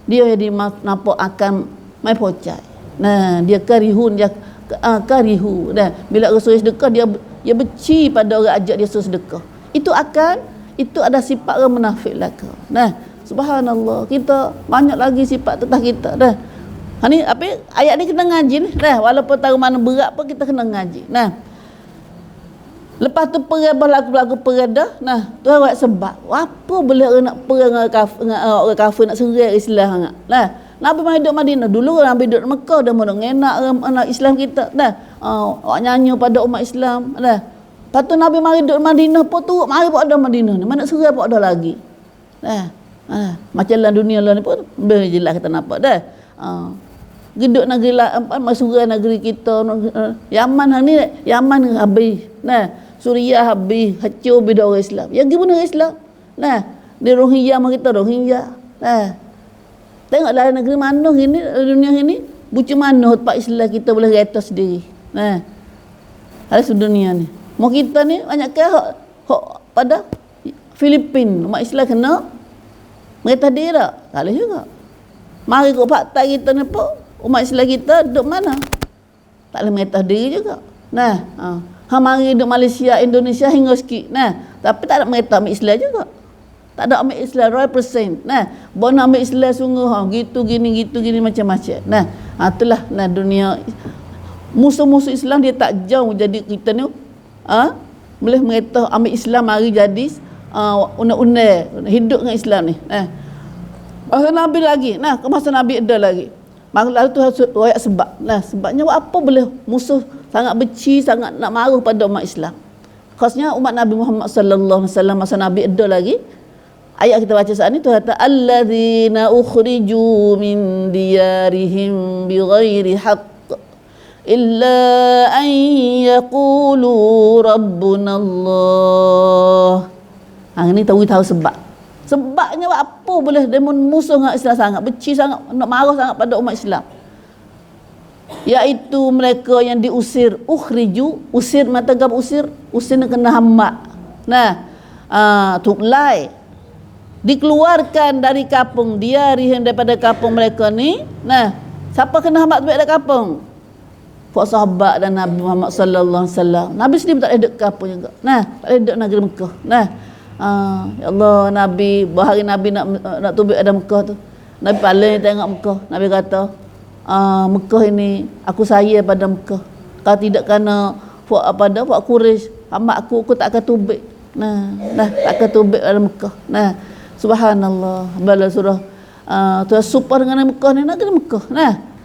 A: dia jadi nampak akan mai pocai. Dia karihun dia karihu. Bila orang suruh sedekah dia benci pada orang ajak dia suruh sedekah. Itu ada sifat orang munafik belaka. Subhanallah, kita banyak lagi sifat tetap kita. Ni apa ayat ni kena ngaji ni. Walaupun tahu mana berat pun kita kena ngaji. Lepas tu perang berlaku perang dah. Tuan buat sebab apa boleh orang nak perang dengan orang kafir nak serang Islam sangat. Nabi mai duduk Madinah dulu, Nabi duduk Mekah dah mula ngenak anak Islam kita. Awak nyanyi pada umat Islam. Lepas tu Nabi mari duduk Madinah pun turut mari pun ada Madinah ni. Mana serang pun ada lagi. Macam dalam dunia lah ni pun jelas kita nampak dah. Geduk negeri lah, masuk negeri kita, Yaman ni, Yaman habis. Suriah habis, hancur bila orang Islam. Yang gimana orang Islam? Di Rohingya mari kita Rohingya. Tengoklah negeri mana ini, dunia ini, bucu mana tempat Islam kita boleh reta sendiri. Ada dunia ni. Mau kita ni banyak ke hak pada Filipin, umat Islam kena mereka dia tak? Tak boleh juga. Mari kau fakta kita ni pun, umat Islam kita duduk mana? Tak boleh mereka diri juga. Mari duduk Malaysia, Indonesia hingga sikit. Tapi tak ada mereka ambil Islam juga. Tak ada ambil Islam 100%. Bon ambil Islam sungguh gitu gini macam-macam. Itulah dunia musuh-musuh Islam dia tak jauh jadi kita ni boleh mereka ambil Islam mari jadi undang-undang hidup dengan Islam ni. Masa Nabi lagi. Ke masa Nabi ada lagi. Lalu tu ayat sebab. Sebabnya apa boleh musuh sangat benci, sangat nak marah pada umat Islam. Khasnya umat Nabi Muhammad sallallahu alaihi wasallam masa Nabi ada lagi. Ayat kita baca saat ni tu kata alladzina ukhriju min diyarihim bighairi haqq illa an yaqulu rabbuna Allah. Ini tahu sebab. Sebabnya apa boleh demon musuh dengan Islam sangat, benci sangat, nak marah sangat pada umat Islam. Iaitu mereka yang diusir, ukhriju, usir mata gab usir nak kena hambat. Tuklai dikeluarkan dari kampung dia daripada kampung mereka ni. Siapa kena hambat dari kampung? Para sahabat dan Nabi Muhammad sallallahu alaihi wasallam. Nabi sendiri tak ada duduk kampung juga. Tak ada duduk negeri Mekah. Ya Allah, Nabi bahari Nabi nak tubik ada Mekah tu. Nabi paling tengok Mekah. Nabi kata, Mekah ini aku sayang pada Mekah. Kalau tidak kerana buat Quraisy, hamba aku tak akan tubik. Tak akan tubik pada Mekah. Subhanallah. Bala surah tu super dengan Mekah ni, negeri Mekah.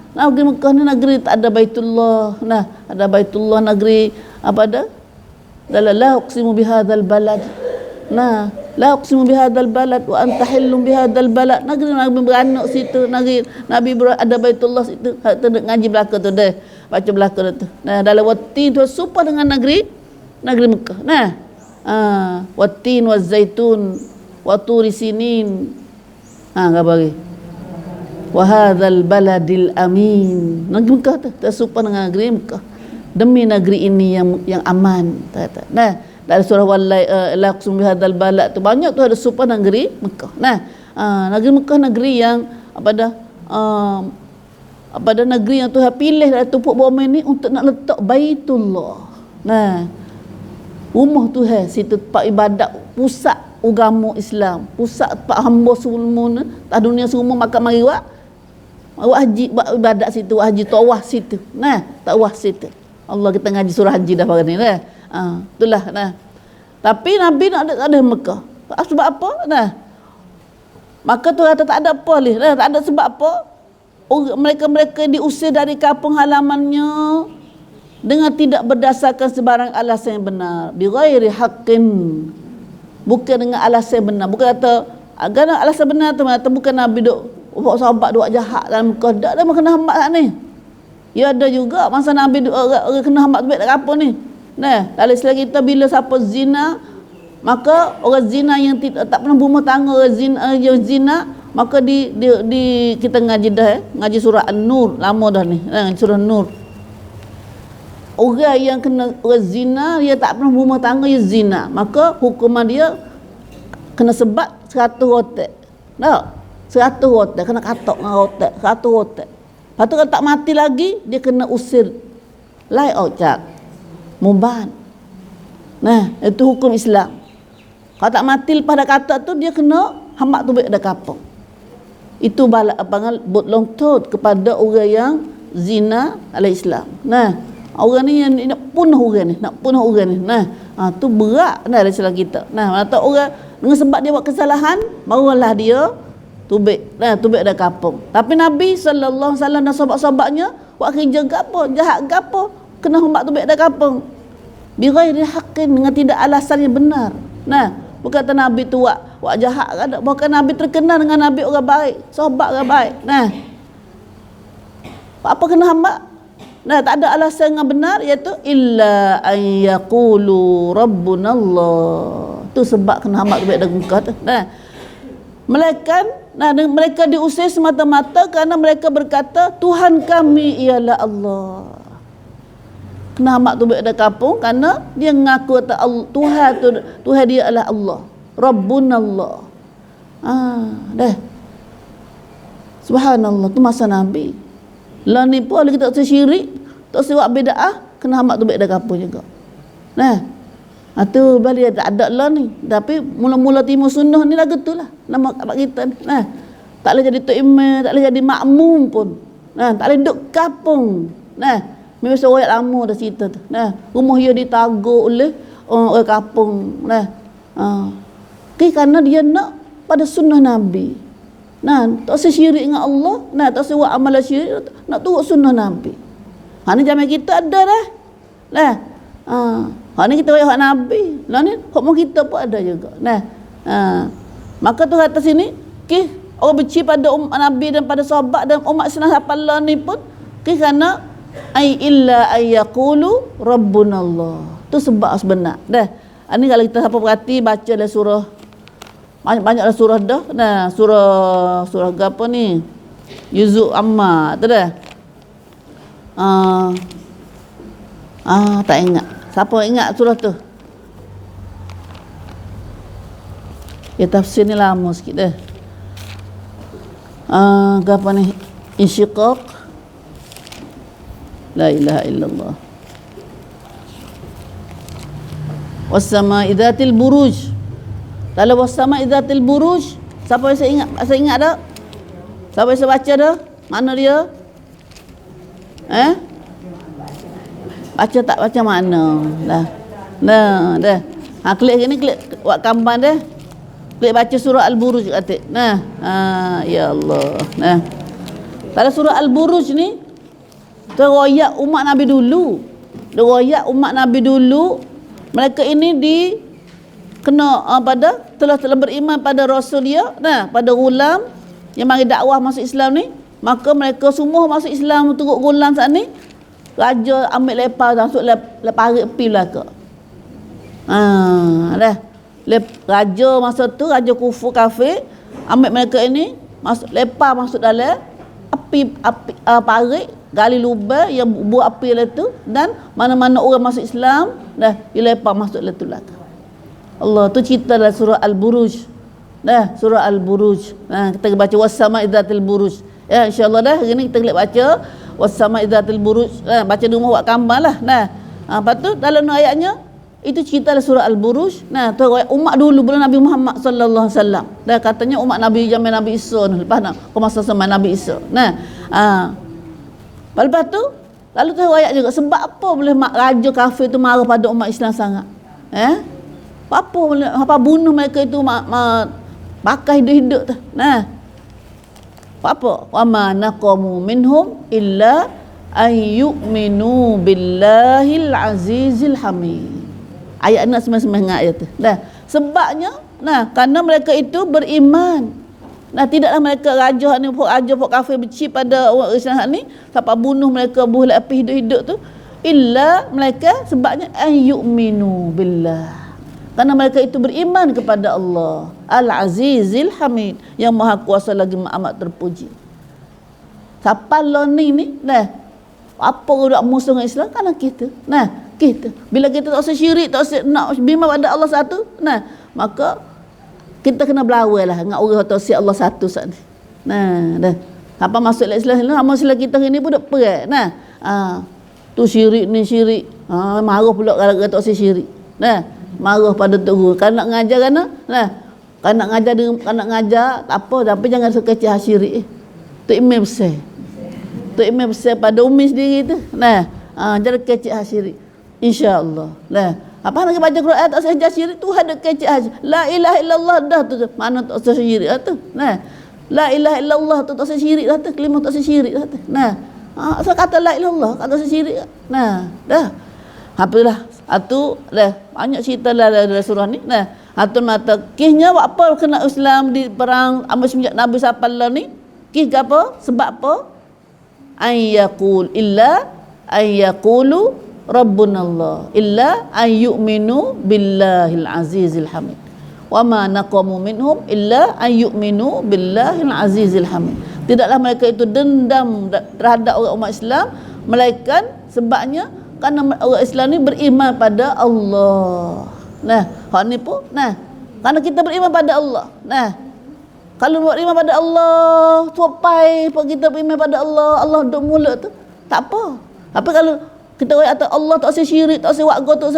A: Negeri Mekah ni negeri tak ada Baitullah. Ada Baitullah negeri apa dah? La uqsimu bihadzal balad. La uqsimu bihadzal balad wa anta hillum bihadzal balad. Negeri Nabi beranak situ, negeri Nabi ada Baitullah situ. Hak tu ngaji belaka tu deh. Baca belaka tu. Nah, dalam wati tu serupa dengan negeri Mekah. Nah. Wattin wazaitun wa turi sinin. Apa lagi? Wa hadzal baladil amin. Negeri Mekah tu serupa dengan negeri Mekah. Demi negeri ini yang aman. Nah, dari surah la uqsimu bihadzal balad tu banyak tu ada serupa negeri Mekah. Nah, negeri Mekah negeri yang negeri yang Tuhan pilih dari tupuk bumi ni untuk nak letak Baitullah. Nah, rumah Tuhan situ tempat ibadat, pusat agama Islam, pusat tempat hamba semua tak dunia semua makan mari buat haji, buat ibadat situ, haji tawaf situ. Nah, tawaf situ. Allah, kita ngaji surah haji dah hari ni dah. Itulah. Nah, tapi Nabi nak ada Mekah. Sebab apa? Nah, maka tu kata tak ada apa leh. Nah, tak ada sebab apa? Mereka diusir dari kampung halamannya dengan tidak berdasarkan sebarang alasan yang benar. Bi ghairi haqqin. Bukan dengan alasan yang benar. Bukan kata agama alasan benar tu kata bukan Nabi duk sahabat duk jahat dalam Mekah. Tak ada kena hamba tak ni. Ya ada juga masa Nabi orang kena hamba tu baik tak apa ni. Nah, dalam Islam kita bila siapa zina, maka orang zina yang tak pernah berumah tangga, orang zina, maka di kita ngaji dah ngaji surah An-Nur lama dah ni. Surah Nur. Orang yang kena orang zina, dia tak pernah berumah tangga, dia zina, maka hukuman dia kena sebat 100 rotek. Tak? 100 rotek, kena katok dengan rotek, 100 rotek. Lepas tu kalau tak mati lagi, dia kena usir. Lai out Muban. Nah, itu hukum Islam. Kalau tak mati lepas dah kata tu, dia kena hambak tu baik dah kapal. Itu balak long tut kepada orang yang zina dalam Islam. Nah, orang ni yang nak bunuh orang ni. Nah, tu berat dalam Islam kita. Nah, atau orang dengan sebab dia buat kesalahan, barulah dia tubik. Nah, tubik dah kapal. Tapi Nabi sallallahu alaihi wasallam dan sahabat-sahabatnya buat kerja gapo, jahat gapo, kena hambak tubik dah kapal. Bi ghairi haqqin, dengan tidak alasan yang benar. Nah, bukan kata Nabi tu buat jahat kan, bukan Nabi terkenal dengan Nabi orang baik, sahabat orang baik. Nah, apa kena hamba? Nah, tak ada alasan yang benar, iaitu illa ay yaqulu rabbunallah. Tu sebab kena hamba tu baik dah Mekah tu. Nah, mereka diusir semata-mata kerana mereka berkata Tuhan kami ialah Allah. Kena hamba tu baik dah kampung kerana dia mengaku kata Tuhan dia adalah Allah. Rabbunallah. Dah. Subhanallah, tu masa Nabi. Lah ni pun kalau kita tak syirik, tak buat bid'ah, kena hamba tu baik dah kampung juga. Nah. Tu balik tak ada lah ni. Tapi mula-mula timur sunnah ni lagu tu lah. Nama abang kita ni. Nah. Tak boleh jadi tok imam, tak boleh jadi makmum pun. Nah, tak boleh duduk kampung. Nah, memang seorang lama dah cerita tu. Nah, rumah dia ditaguk oleh orang kampung. Nah. Kerana dia nak pada sunnah Nabi. Nah, tak usah syirik dengan Allah. Nah, tak usah buat amalan syirik, nak turut sunnah Nabi. Ni zaman kita ada dah. Nah. Ni kita wayah Nabi. Lah ni hukum kita pun ada juga. Nah. Maka tu kata sini, orang benci pada umat Nabi dan pada sahabat dan umat Islam hafal ni pun kerana illa ayyaqulu rabbunallah. Tu sebab sebenar. Dah. Ini kalau kita siapa perhati baca lah surah banyak-banyaklah surah dah. Nah, surah apa ni? Juzuk Amma tu dah. Tak ingat. Siapa ingat surah tu? Ya tafsir ni lama sikit dah. Apa ni? Insyiqaq. La ilaha illallah. Was-sama'i dzatil buruj. Kalau was-sama'i dzatil buruj, siapa yang saya ingat dah? Siapa yang baca dah? Mana dia? Baca tak baca mana? Dah. Dah. Klik ni klik buat gambar dah. Klik baca surah Al-Buruj kata. Ya Allah. Nah. Dalam surah Al-Buruj ni riwayat umat Nabi dulu. Riwayat umat Nabi dulu, mereka ini pada telah beriman pada rasul dia, pada gulam yang mari dakwah masuk Islam ni, maka mereka semua masuk Islam turut gulam saat ni. Raja ambil lepas masuk parit pi belaka. Raja masa tu, raja kufur kafir, ambil mereka ini masuk dalam api parit, gali lubang yang buat api dalam tu, dan mana-mana orang masuk Islam dia lepas masuk dalam tu belaka. Allah tu cerita dalam surah Al-Buruj. Surah Al-Buruj. Kita baca was-sama'i dzatil buruj. Ya, insya-Allah hari ni kita boleh baca was-sama'i dzatil buruj. Baca di rumah buat gambar lah. Lepas tu dalam ayatnya itu cerita dalam surah Al-Buruj. Tu umat dulu belum Nabi Muhammad sallallahu alaihi wasallam. Katanya umat Nabi zaman Nabi Isa ni, lepas ke masa zaman Nabi Isa. Lepas tu lalu tu ayat juga sebab apa boleh raja kafir tu marah pada umat Islam sangat. Apa bunuh mereka itu pakai hidup-hidup tu. Apa? Wa ma naqamu minhum illa ayyuminu billahil azizil hamid. Ayat nak semang-semang ayat tu. Sebabnya kerana mereka itu beriman. Tidaklah mereka raja pok kafir benci pada orang Islam ni sampai bunuh mereka boleh api hidup-hidup tu, illa mereka sebabnya ayyuminu billah. Kerana mereka itu beriman kepada Allah Al-Azizil Hamid, yang maha kuasa lagi amat terpuji. Siapa ni apa budak musuh dengan Islam? Kerana kita. Kita bila kita tak usah syirik, tak usah nak bima pada Allah satu, maka kita kena berlawan lah dengan orang tak usah Allah satu saat ni. Apa masuk Islam? Islam kita ni pun dak perat. Tu syirik ni syirik. Marah pula kalau tak usah syirik. Marah pada tok guru kan nak ngajar kan kan nak ngajar tak apa, tapi jangan sekecil syirik. Tu imam besar pada umi sendiri tu. Jangan kecil syirik, insya-Allah. Apa nak baca Quran tak usah syirik, Tuhan ada kecil la ilaha illallah dah tu mana tak usah syirik tu. La ilaha illallah tu tak usah syirik dah tu, kelima tak usah syirik dah tu. Asal kata la ilaha illallah tak usah syirik. Dah apalah atu banyak cerita dalam surah ni. Atun mata kisnya apa kena Islam di perang ambil semenjak Nabi sapal ni, kis apa sebab apa? Ayyaqulu rabbunallah illa ayyuminu billahil azizil hamid. Wa ma naqamu minhum illa ayyuminu billahil azizil hamid. Tidaklah mereka itu dendam terhadap orang umat Islam melainkan sebabnya kerana orang Islam ni beriman pada Allah. Hak ni pun kerana kita beriman pada Allah. Kalau beriman pada Allah, tupai pun kita beriman pada Allah, Allah duduk mulut tu, tak apa. Tapi kalau kita kata Allah tak usah syirik, tak usah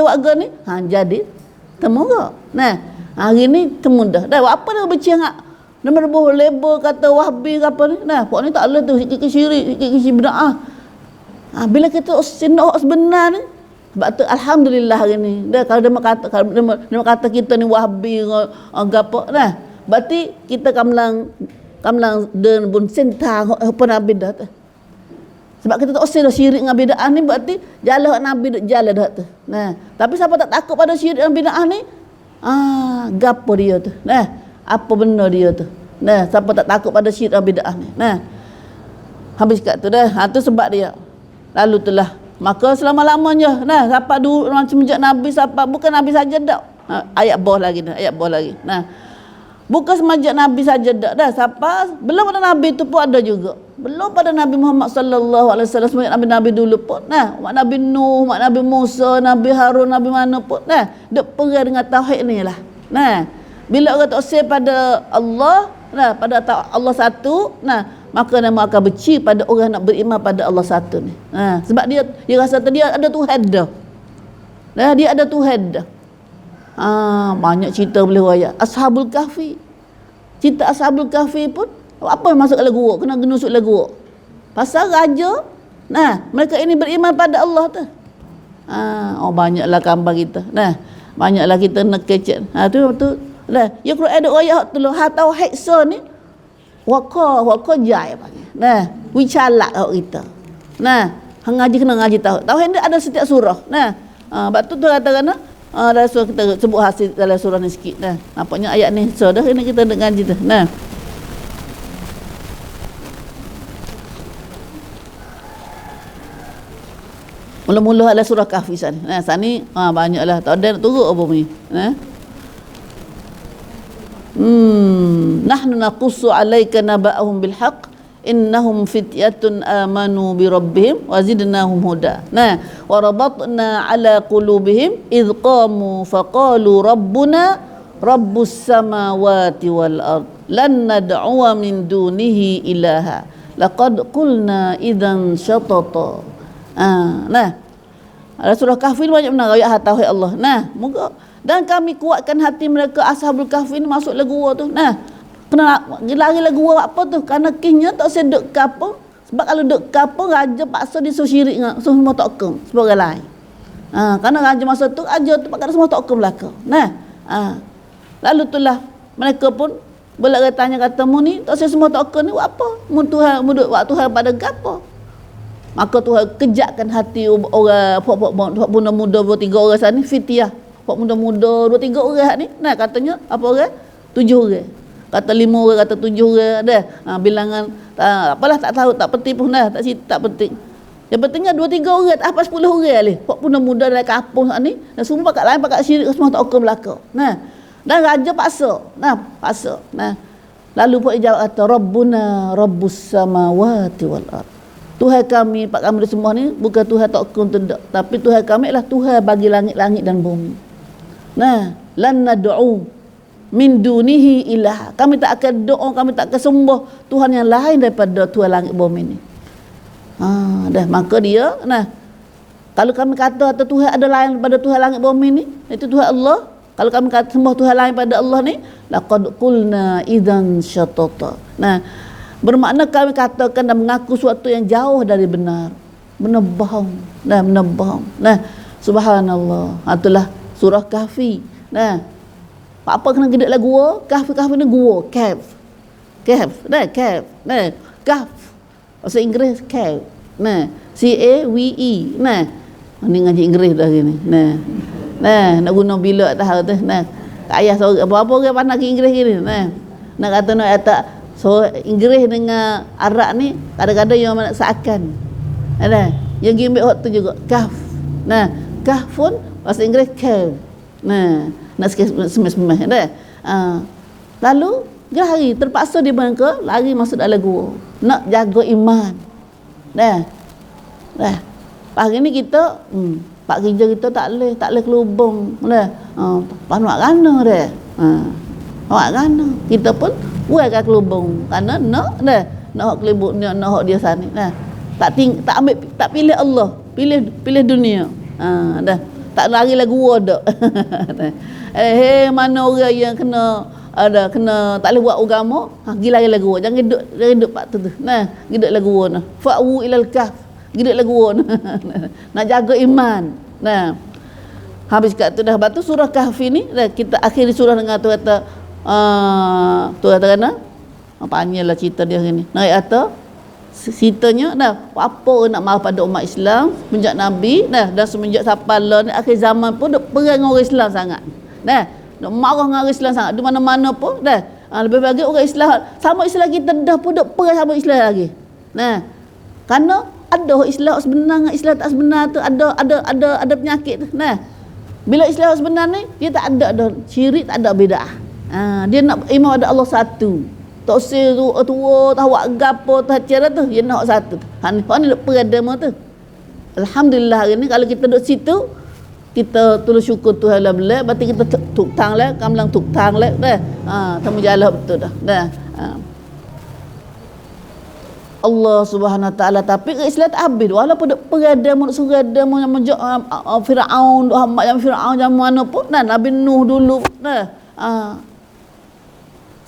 A: warga ni, jadi temuga. Hari ni temudah. Apa dah benci hak? Nama rebuh label kata Wahhabi ke apa ni. Pok ni tak boleh tu sikit syirik, sikit bid'ah. Bila kita nak sebenar ni, sebab tu alhamdulillah hari ni. Kalau dia kata kita ni Wahhabi gapo berarti kita kamlang den bun sentang apa Nabi dah tu. Sebab kita tak usah syirik dengan bid'ah ni, berarti jalan Nabi duk jalan dah tu. Tapi siapa tak takut pada syirik dan bid'ah ni, gapo dia tu. Apa benda dia tu. Siapa tak takut pada syirik dan bid'ah ni. Habis kat tu dah. Tu sebab dia. Lalu itulah maka selama-lamanya siapa dulu macam sejak Nabi, siapa bukan Nabi saja dak. Ayat bawah lagi. Bukan semajak Nabi saja dak siapa belum pada Nabi tu pun ada juga. Belum pada Nabi Muhammad sallallahu alaihi wasallam, semajak Nabi dulu pun mak Nabi Nuh, mak Nabi Musa, Nabi Harun, Nabi mana pun duk perang dengan tauhid ni lah. Bila orang tak usah pada Allah, pada Allah satu, maka nama akan benci pada orang nak beriman pada Allah satu ni. Sebab dia rasa dia ada Tuhan dah. Dia ada Tuhan dah. Banyak cerita boleh riwayat. Ashabul Kahfi. Cerita Ashabul Kahfi pun apa masuk dalam gua, kena genusuk dalam gua. Pasal raja, mereka ini beriman pada Allah tu. Banyaklah gambar kita. Banyaklah kita nak kecek. Tu. Ya Quran ada ayat tu lah, tauhid ni waqah jai panggil. Wicalat kita. Hang ngaji kena ngaji tauhid. Tauhid ni ada setiap surah. Sebab tu katakan Dalam surah kita sebut hasil dalam surah ni sikit dah. Nampaknya ayat ni so dah ini kita nak ngaji dah. Nah. Mula-mula adalah surah Kahfi sana. Nah, sani banyaklah tak ada nak turut apa ni. Nah. Nahnu naqussu 'alaika naba'ahum bil haqq innahum fityatun amanu bi rabbihim wa zidnahum huda. Nah, wa rabatna 'ala qulubihim idh qamu faqalu rabbuna rabbus samawati wal ard lan nad'u min dunihi ilaha laqad qulna idzan syatata. Nah, ada surah Kahfi ni banyak benar ayat tauhid Allah. Nah, moga dan kami kuatkan hati mereka ashabul kahfi ni masuk lagu gua tu. Nah, kena lari lagu gua apa tu? Karena kisnya tak sedek ke apa. Sebab kalau dek ke apa raja paksa dia suruh syirik dengan semua tak kem sebab orang lain. Karena raja masa tu raja tu paksa semua tak kem belaka. Nah, lalu itulah mereka pun boleh tanya kata mu ni tak semua tak kem ni buat apa? Mu Tuhan mu buat Tuhan pada gapo? Maka Tuhan kejakkan hati orang pok muda 2-3 orang sana ni fitiah. Pok muda 2-3 orang ni. Nah, katanya apa orang? 7 orang. Kata 5 orang, kata 7 orang ada. Bilangan apalah tak tahu, tak penting pun dah, tak penting. Yang pentingnya 2-3 orang, tak apa 10 orang leh. Pok muda dalam kampung ni, dan semua pakat lain pakat syirik semua tak okey belaka. Nah. Dan raja paksa. Nah, paksa. Nah. Lalu pok dia jawab kata Rabbuna Rabbus samawati wal ard. Tuhan kami, Pak kami semua ni bukan Tuhan tak kun tidak, tapi Tuhan kami adalah Tuhan bagi langit-langit dan bumi. Nah, lan nad'u min dunihi ilah. Kami tak akan doa, kami tak akan sembah Tuhan yang lain daripada Tuhan langit bumi ni. Dah maka dia, nah, kalau kami kata Tuhan ada lain daripada Tuhan langit bumi ni, itu Tuhan Allah. Kalau kami kata sembah Tuhan lain pada Allah ni, laqad qulna idzan syatata. Nah, bermakna kami katakan dan mengaku suatu yang jauh dari benar. Benar bohong. Nah, benar bohong. Nah, subhanallah. Itulah surah Kahfi. Nah, apa kena gede lah gua? Kahfi ni gua. Kahf. Nah, kahf. Nah, kahf. Bahasa Inggeris kahf. Nah, C-A-V-E. Nah, ni ngaji Inggeris dah gini. Nah, nak guna bila tahu tu. Nah, ayah seorang apa orang pandai ke Inggeris gini. Nah, nak kata nak tak. So Inggeris dengan Arab ni kadang-kadang yang nak seakan. Ada yang gimbik hot tu juga kahf. Nah, kahfun bahasa Inggeris kahf. Nah, nak semes-semes ada. Lalu dia lari terpaksa dia bangka lari masuk dalam gua. Nak jaga iman. Dah. Pagi ni kita pak kerja kita tak leh kelubung. Dah. Panuak kana dah. Awak kana. Kita pun buat kat kelubung kerana nak kelubung nak dia sana. Nah, tak ambil, tak pilih Allah, pilih dunia. Dah tak lari lagu dak. Mana orang yang kena tak boleh buat agama, pergi lari lagu. Jangan duduk pak tu. Nah, duduk lagu nah. Fa'u ilal kahf. Duduk lagu nak jaga iman. Nah, habis kat tu dah batu surah Kahfi ni dah kita akhiri surah dengan tu kata tu kata panjanglah cerita dia ni. Naik kata ceritanya dah apa nak marah pada umat Islam semenjak Nabi dah dan semenjak sapala ni akhir zaman pun duk perang dengan orang Islam sangat. Dah duk marah dengan orang Islam sangat di mana-mana pun dah. Lebih bagi orang Islam sama Islam kita dah pun duk perang sama Islam lagi. Nah, kerana ada Islam sebenar dengan Islam tak sebenar tu ada penyakit tu. Nah, bila Islam sebenar ni dia tak ada syirik, tak ada bidah. Dia nak iman ada Allah satu. Tak usah tua tahu gapo tak cara tu, dia nak satu. Ni nak peradama tu. Alhamdulillah hari ni kalau kita duduk situ kita tulus syukur Tuhan lah boleh, berarti kita tuk tang lah, kamlang tuk tang lah dah. Tamu jalan betul dah. Dah. Allah Subhanahu Wa Taala tapi Islam tak habis walaupun duk peradama duk suradama yang menjak Firaun duk hamba yang Firaun zaman mana pun nah Nabi Nuh dulu nah.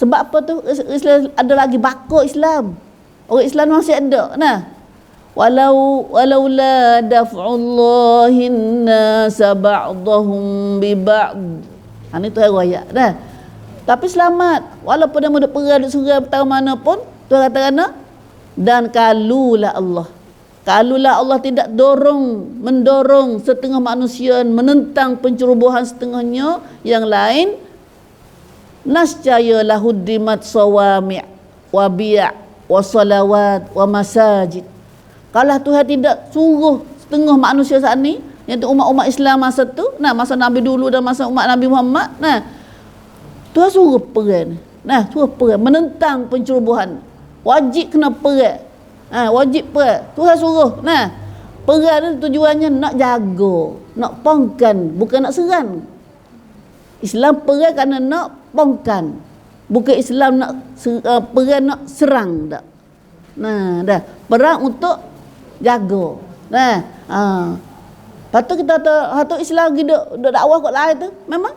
A: Sebab apa tu Islam ada lagi bakar Islam. Orang Islam masih ada. Nah. Walaula daf'ullahin nas ba'dahum bi ba'd. Ini tu ayat dah. Tapi selamat walaupun dia duk perang duk surah tahun mana pun tu kata dan kalulah Allah. Kalaulah Allah tidak mendorong setengah manusia menentang pencerobohan setengahnya yang lain, nascaya lahuddimat sawami' wa bi'a wa salawat wa masajid. Kalau Tuhan tidak suruh setengah manusia saat ni, iaitu umat-umat Islam masa tu, masa Nabi dulu dan masa umat Nabi Muhammad, Tuhan suruh perang. Suruh perang menentang pencerobohan. Wajib kena perang. Wajib perang. Tuhan suruh. Perang ni tujuannya nak jaga, nak pongkan, bukan nak serang. Islam perang kerana nak pongkan. Bukan Islam nak perang nak serang tak. Dah. Perang untuk jaga. Lepas tu kita tu Islam pergi duk dakwah kat lain tu memang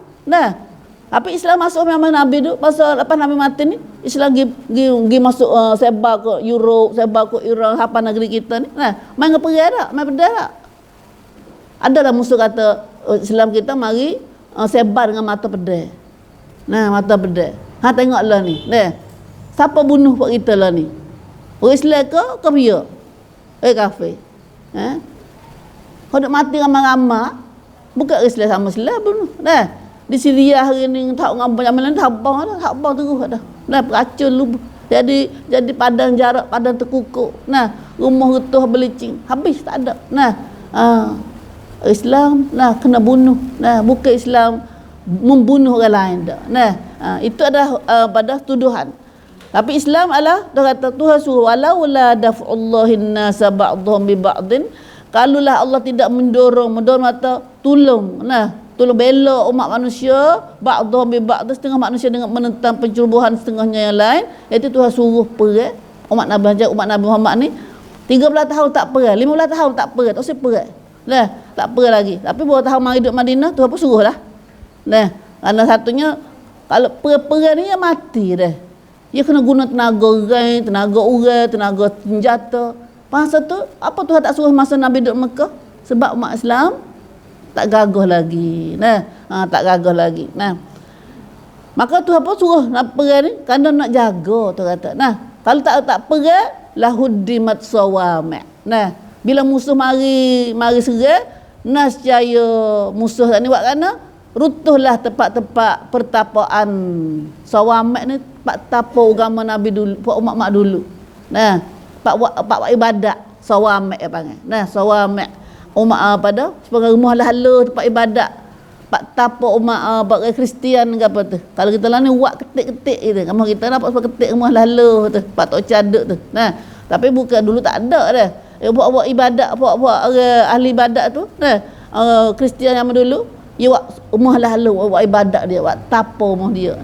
A: tapi Islam masuk memang Nabi tu pasal lepas Nabi mati ni Islam pergi masuk sebar ke Europe, sebar ke Iran, apa negeri kita ni. Main perang tak? Main pedang tak? Adalah musuh kata Islam kita mari sebar dengan mata pedang. Mata pedang. Tengoklah ni. Siapa bunuh pak kita lah ni? Orang Islam ke kafir? Kafir. Kau nak mati ramai-ramai, bukan Islam sama Islam bunuh. Di Syria hari ni tak ngapa zaman lain habang terus dah. Beracun lu. Jadi padang jarak, padang terkukuk. Rumah getah belicing, habis tak ada. Islam kena bunuh. Bukan Islam membunuh orang lain dah. Itu adalah pada tuduhan. Tapi Islam adalah dia kata Tuhan suruh walaula daf'ullahin nasa ba'dhum bi ba'din. Kalaulah Allah tidak mendorong mata tolong bela umat manusia ba'dhum bi ba'd, setengah manusia dengan menentang pencerobohan setengahnya yang lain, iaitu Tuhan suruh perang. Umat Nabi Muhammad ni 13 tahun tak perang, 15 tahun tak perang, tak usah perang. Tak perang lagi. Tapi berapa tahun mari duduk Madinah, Tuhan pun suruhlah. Karena satunya kalau perang ni dia mati dah. Dia kena guna tenaga orang, tenaga senjata. Masa tu apa Tuhan tak suruh masa Nabi duduk Mekah? Sebab umat Islam tak gagah lagi. Tak gagah lagi. Maka Tuhan pun suruh nak perang ni kerana nak jaga, Tuhan kata. Kalau tak perang lahuddimat sawami'. Bila musuh mari serang, nascaya musuh ni buat kerana runtuhlah tempat-tempat pertapaan. Sawami' ni tempat tapa agama Nabi dulu, umat-umat dulu. Pak ibadat sawami' panggil. Sawami' umat pada sebagai rumah hala tempat ibadat. Pak tapa umat Kristian ke apa tu. Kalau kita lah ni buat ketik-ketik gitu. Kamu kita dapat sebab ketik rumah hala tu, pak tok caduk tu. Tapi bukan dulu tak ada dah. Buat ibadat, buat ahli ibadat tu. Kristian yang dulu, dia buat rumah hala, buat ibadat dia, buat tapa rumah dia.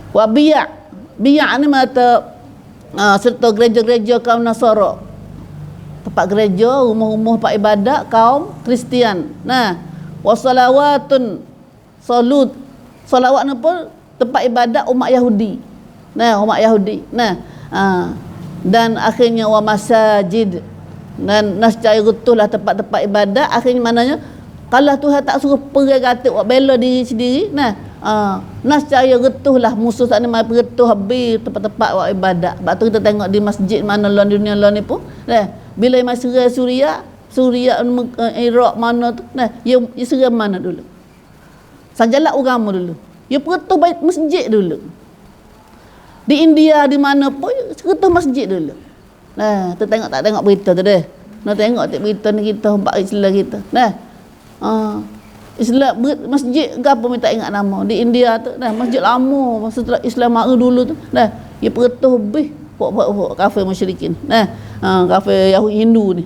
A: Buat biak. Biak ni mata serta gereja-gereja kaum Nasara. Tempat gereja, rumah-rumah pak ibadat kaum Kristian. Wasalawatun salawat ni pun tempat ibadat umat Yahudi. Umat Yahudi. Dan akhirnya wa masajid, dan nascaya getahlah tempat-tempat ibadat. Akhirnya maknanya kalau Tuhan tak suruh perang kata buat bela diri sendiri, nascaya getahlah musuh tak ni mai pergetah habis tempat-tempat buat ibadat. Sebab tu kita tengok di masjid mana luar dunia luar ni pun, bila mai serang Suria, Iraq mana tu, dia serang mana dulu? Sajalah agama dulu. Dia pergetah bait masjid dulu. Di India di mana pun pergetah masjid dulu. Kita tengok tak tengok berita tu deh. Nak tengok tak berita ni kita hamba Islam kita. Islam masjid ke apa minta ingat nama di India tu, masjid lama setelah Islam mari dulu tu. Dia pergetah habis buat kafir musyrikin. Kafir Yahudi Hindu ni.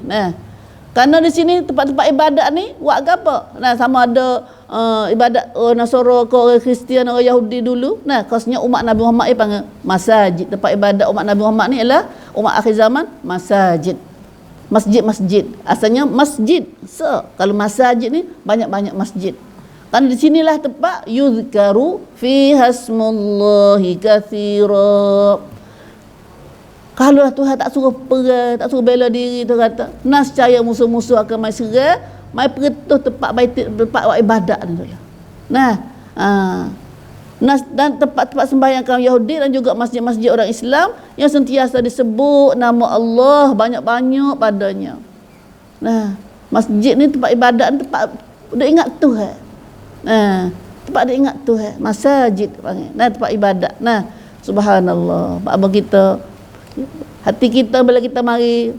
A: Karena di sini tempat-tempat ibadat ni buat apa? Sama ada ibadat Nasara ke orang Kristian, orang Yahudi dulu. Khasnya umat Nabi Muhammad panggil masjid. Tempat ibadat umat Nabi Muhammad ni ialah umat akhir zaman masjid. Masjid. Asalnya masjid. Kalau masjid ni banyak-banyak masjid. Karena di sinilah tempat yuzkaru fi hasmullahi katsira. Kalau Tuhan tak suruh perang, tak suruh bela diri, tu kata nascaya musuh-musuh akan mai serang, mai pergetah tempat ibadat ni tu. Dan tempat-tempat sembahyang kaum Yahudi dan juga masjid-masjid orang Islam yang sentiasa disebut nama Allah banyak-banyak padanya. Nah, masjid ni tempat ibadat ni, tempat dia ingat Tuhan. Nah, tempat dia ingat Tuhan, masjid panggil. Nah, tempat ibadat. Nah, subhanallah. Apa kita hati kita bila kita mari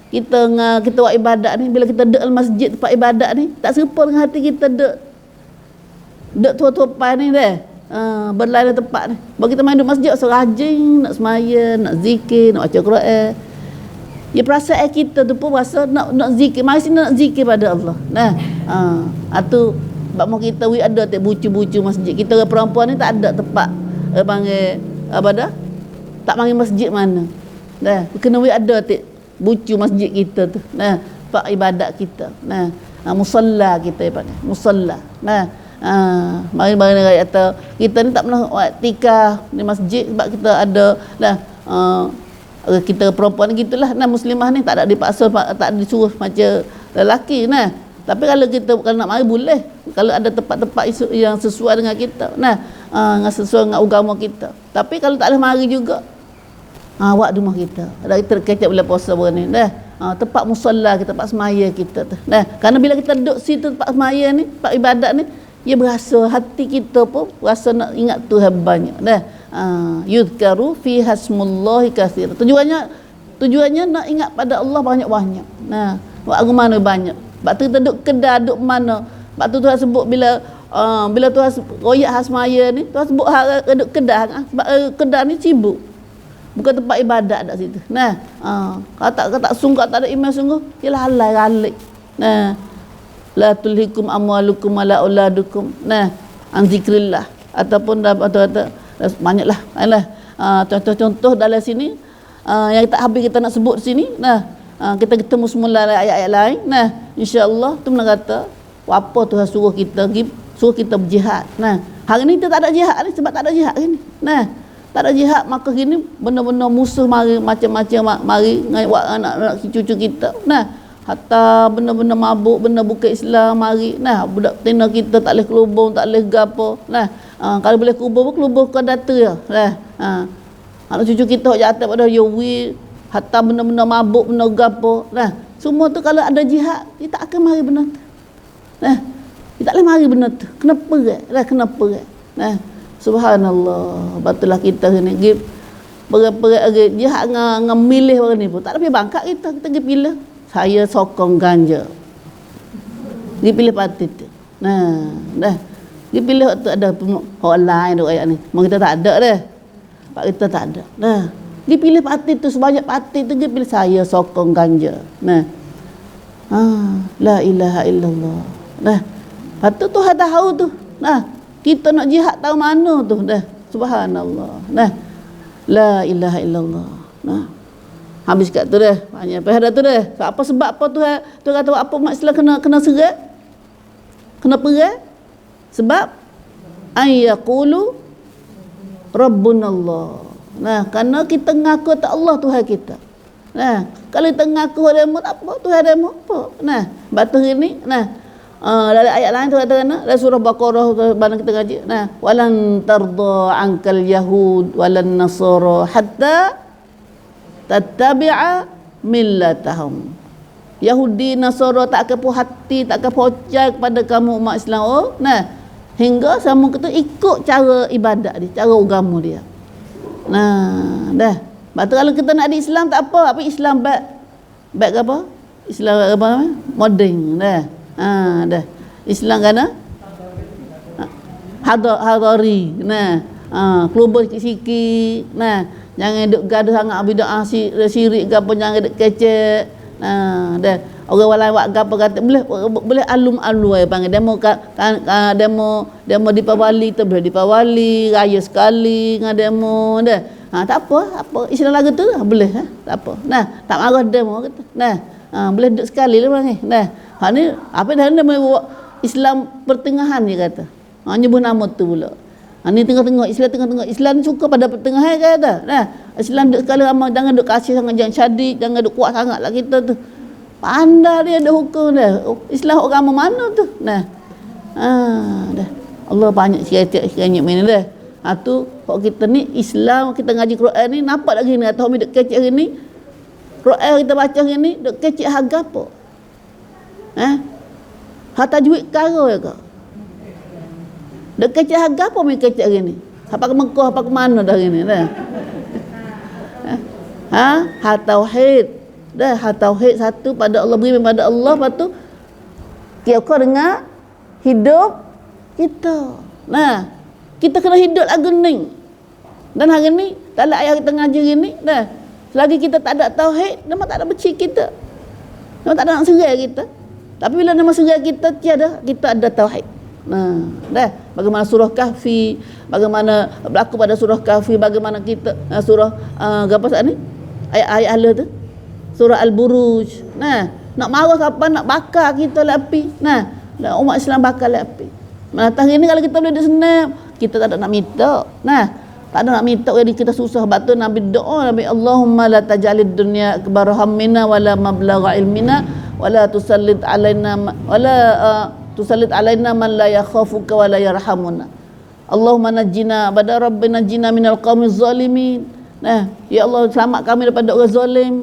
A: kita buat ibadat ni, bila kita duduk dalam masjid tempat ibadat ni, tak serupa dengan hati kita duduk tua-tua ni dah. Berlain tempat ni. Bagi kita main duduk masjid so rajin nak semaya, nak zikir, nak baca Quran. Ya perasaan kita tu pun rasa nak zikir, mari sini nak zikir pada Allah. Nah, tu sebab mau kita ada tak bucu-bucu masjid. Kita orang perempuan ni tak ada tempat panggil apa dah? Tak panggil masjid mana. Nah, kena ada tak bucu masjid kita tu. Nah, tempat ibadat kita. Nah, musalla kita panggil. Musalla. Nah, mari-mari kata kita ni tak pernah buat tikah di masjid sebab kita ada kita perempuan gitulah. Nah, muslimah ni tak ada dipaksa, tak ada disuruh macam lelaki. Nah, tapi kalau nak mari boleh kalau ada tempat-tempat yang sesuai dengan kita. Nah, sesuai dengan agama kita. Tapi kalau tak boleh mari juga buat di rumah kita. Ada kita kecap bila puasa ni. Dah tempat musalla kita, tempat semaya kita tu. Nah, kerana bila kita duduk situ tempat semaya ni, tempat ibadat ni, ia berasa hati kita pun rasa nak ingat Tuhan banyak. Dah yuzkaru fi hasmullahi katsir. Tujuannya nak ingat pada Allah banyak-banyak. Nah, buat mana banyak. Sebab tu kita duduk kedai, duduk mana. Sebab tu Tuhan sebut bila Tuhan royak hasmaya ni, Tuhan sebut duduk kedai. Sebab kedai ni sibuk. Bukan tempat ibadat kat situ. Nah, kalau tak sungguh, tak ada iman sungguh, ialah halal galik. Nah, la tulhikum amwalukum wala auladukum. Nah, an zikrillah ataupun banyaklah. Contoh dalam sini yang tak habis kita nak sebut sini. Nah, kita ketemu semula ayat-ayat lain. Nah, insya-Allah tu mana kata apa Tuhan suruh kita berjihad. Nah, hari ni kita tak ada jihad ni sebab tak ada jihad ni. Nah, tak ada jihad maka kini benar-benar musuh mari macam-macam mari buat anak-anak cucu kita. Nah, hatta benar-benar mabuk, benar bukan Islam mari. Nah, budak tina kita tak boleh kelubung, tak boleh gapo. Nah, kalau boleh kelubung kau data ya. Nah, anak cucu kita hok jatuh pada yawi, hatta benar-benar mabuk, benar gapo. Nah, semua tu kalau ada jihad, dia tak akan mari benar tu. Nah, dia tak boleh mari benar tu. Kenapa ke? Kenapa ke? Nah, subhanallah. Batulah kita ni gip berat-berat jihad dengan milih orang ni pun tak lebih bangkak kita pergi pilih. Saya sokong ganja. Dia pilih parti tu. Nah, dah. Dia pilih waktu ada orang lain tu ayat ni. Memang kita tak ada dah. Pak kita tak ada. Nah, dia pilih parti tu sebanyak parti tu dia pilih saya sokong ganja. Nah. La ilaha illallah. Nah. Patut Tuhan tahu tu. Nah, kita nak jihad tahu mana tu dah. Subhanallah. Nah. La ilaha illallah. Nah. Habis kat tu dah. Banyak dah tu dah. Apa sebab apa tu kata apa umat Islam kena serat? Kena perang? Sebab ayyaqulu Rabbunallah. Nah, kerana kita ngaku tak Allah Tuhan kita. Nah, kalau kita ngaku demo tak apa, Tuhan demo apa. Nah, batu ini dalam ayat lain tu kata dalam surah Baqarah barang kita kaji. Nah, walan tarda ankal yahud walan nasara hatta tattabi'a millatahum. Yahudi Nasara tak akan puas hati, tak akan pocah kepada kamu umat Islam. Nah, hingga sama kita ikut cara ibadat dia, cara agama dia. Nah, dah. Betul kalau kita nak di Islam tak apa, apa Islam baik apa? Islam apa namanya? Modern dah. Dah. Islam kana hadari. Nah, kelubar sikit-sikit. Nah, jangan duk gaduh sangat bidah syirik gapo, jangan duk kecek. Dah. Orang lain buat gapo kata boleh alum-alu ai panggil demo di Pawali tu boleh di Pawali raya sekali dengan demo dah. Tak apa Islam lagu tu boleh tak apa. Nah, tak marah demo kata. Nah, boleh duduk sekali lah panggil. Nah, hak ni apa dah buat Islam pertengahan dia kata. Nyebut nama tu pula. Ni tengah-tengah Islam ni suka pada pertengahan kata. Nah, Islam duk sekali ramai, jangan duk kasih sangat, jangan syadik, jangan duk kuat sangatlah kita tu. Pandai dia ada hukum dah. Islam agama mana tu? Nah. Dah. Allah banyak cerita ni dah. Tu hok kita ni Islam, kita ngaji Quran ni nampak lagi ni atau mi dek kecek hari ni. Quran kita baca hari ni dek kecek harga apa? Hata juit karo ya ke? Dek kecek harga apa mi kecek hari ni? Apa ke Mekah, apa ke mana dah hari ni dah. Ha tauhid. Dah ha tauhid satu pada Allah, beriman pada Allah, lepas tu kira dengan hidup kita. Nah, kita kena hidup lagu ni. Dan hari ni, dalam ayat kita ngaji ni, dah. Selagi kita tak ada tauhid, memang tak ada beci kita. Memang tak ada nak serai kita. Tapi bila nama serai kita tiada, kita ada tauhid. Nah, dah. Bagaimana surah Kahfi, bagaimana berlaku pada surah Kahfi, bagaimana kita surah apa saat ni? Ayat-ayat Allah tu. Surah Al-Buruj. Nah, nak marah kapan nak bakar kita lah api. Nah, umat Islam bakar lah api. Nah, hari ni kalau kita boleh disenam, kita tak ada nak minta. Nah, tak ada nak minta jadi kita susah. Sebab tu Nabi doa, Nabi Allahumma la taj'alid dunya akbar hammina wala mablagha ilmina wala tusallit alaina tusallit alaina man la yakhafuka wa la yarhamuna. Allahumma najjina bada rabbina najjina minal qaumiz zalimin. Nah, ya Allah selamat kami daripada orang zalim.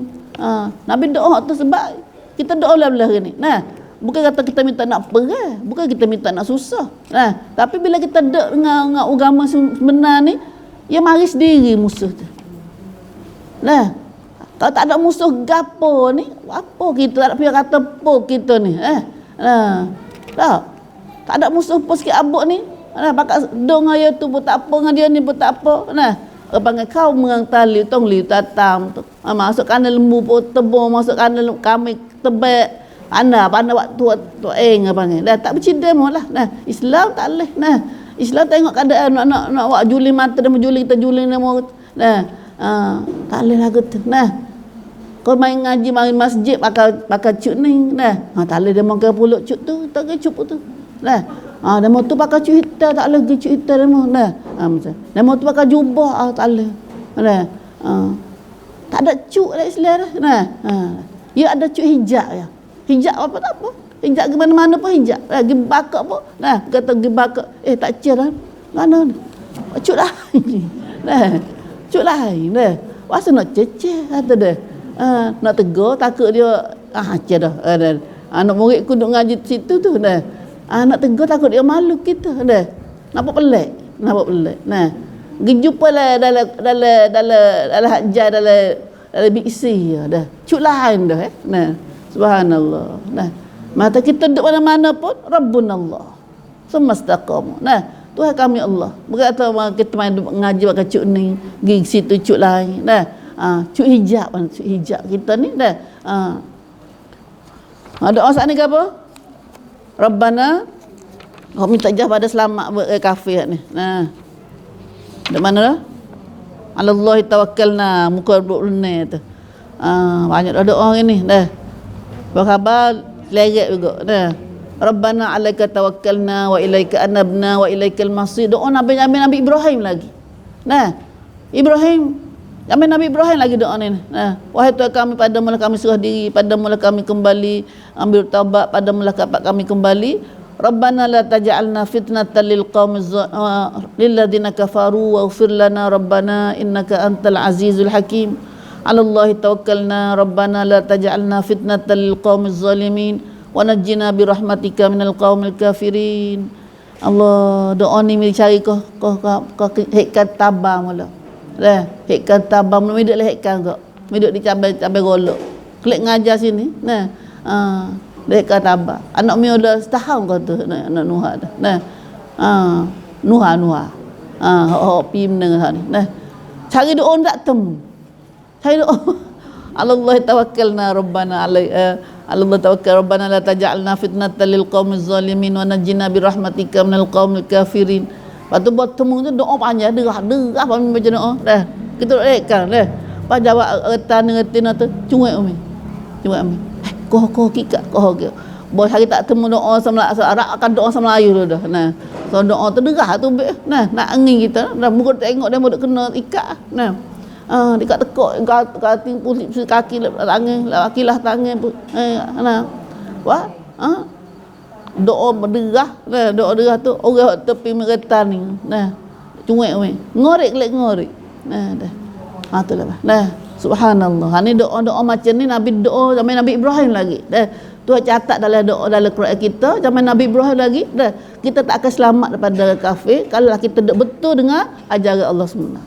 A: Nabi doa tu sebab kita doa belah hari ni. Nah, bukan kata kita minta nak perang, bukan kita minta nak susah. Nah, tapi bila kita dek dengan agama sebenar ni, ya mari sendiri musuh tu. Nah, kalau tak ada musuh gapo ni, apa kita tak ada pihak kata apa kita ni, tak ada musuh pun sikit abuk ni. Nah, pakat dong ayah tu pun tak apa, dengan dia ni pun tak apa. Nah, panggil kau mengang tali tong liu tatam tu. Masuk kanan lembu pun tebung, masuk kanan kami tebek. Pandai waktu tu panggil. Dah tak bercida mo lah. Nah, Islam tak leh. Nah, Islam tengok keadaan nak wak juli mata dan juli kita juli ni mo. Nah, tak leh lagu tu. Nah, kau main ngaji main masjid pakai cuk ni. Nah, tak leh dia mau ke puluk cuk tu, tak ke cuk tu. Nah, dia mau tu pakai cuk hitam, tak leh cuk hitam dia mau. Nah, macam. Dia mau tu pakai jubah, tak leh. Nah, tak ada cuk dalam Islam dah. Nah, ya ada cuk hijab ya. Hijab apa tak apa. Hijab ke mana-mana pun hijab. Pergi bakak pun. Nah, kata pergi bakak. Tak cer dah. Mana ni? Cuk lain. Nah, cuk lain. Nah, masa nak ceceh kata dia. Nak tegur takut dia cer dah. Anak murid ku duk ngaji situ tu dah. Nak tegur takut dia malu kita dah. Nampak pelik. Nah, pergi jumpa lah dalam hajar dalam biksi dah. Cuk lain dah Nah. Subhanallah. Nah, mata kita duduk mana-mana pun Rabbunallah. Semastaqamu. Nah, Tuhan kami Allah. Bukan kata kita main ngaji pakai cuk ni, pergi situ cuk lain. Nah, cuk hijab kita ni dah. Doa saat ni ke apa? Rabbana, kau minta jah pada selamat kafir ni. Nah. Dekat mana dah? Alallahi tawakkalna, muka 20 tu. Banyak dah doa ni dah. Berkhabar leret juga dah. Rabbana 'alaika tawakkalna wa ilaika anabna wa ilaikal masir. Doa Nabi Ibrahim lagi. Nah, Ibrahim Nabi Ibrahim lagi doa ni. Nah, wahai Tuhan kami, padamu lah kami serah diri, padamu lah kami kembali, ambil taubat, padamu lah kami kembali. Rabbana la taj'alna fitnatan lil ladzina kafaru waghfir lana rabbana innaka antal azizul hakim. 'Ala Allahi tawakkalna rabbana la taj'alna fitnatan lil qaumiz zalimin wa najjina bi rahmatika minal qaumil kafirin. Allah, doa ni cari kau hekkan tabah mula. Dah, hekkan tabah mula hidup lah hekkan kau. Hidup di cabai golok. Klik ngajar sini. Nah, hekkan tabah. Anak mi dah setahun kau tu nak Nuha dah. Nah. Nuha. Pi mendengar ni. Nah. Cari doa tak temu. Cari doa. Allah tawakkalna rabbana Allah tawakkal rabbana la taj'alna fitnatan lil qaumiz zalimin wa najjina bi rahmatika minal qaumil kafirin. Lepas tu buat temu tu doa panjang derah baca doa. Dah. Kita rekkan dah. Pas jawab retan tu cuek umi. Koh kikat ke. Bos hari tak temu doa sama Arab akan doa sama Melayu dah. Nah. So doa tu derah tu nah nak angin kita. Dah muka tengok dia mau kena ikat. Nah. Dekat tekuk kaki pusing kaki tangan laki lah tangan nah wah doa berderah tu orang tepi meretan ni nah cuek weh. Ngorek lek ngorek. Nah, dah. Ha tu lah. Nah, subhanallah. Ha ni doa-doa macam ni Nabi doa zaman Nabi Ibrahim lagi. Dah. Tuhan catat dalam doa dalam Quran kita zaman Nabi Ibrahim lagi. Dah. Kita tak akan selamat daripada kafir kalau kita duk betul dengan ajaran Allah semua.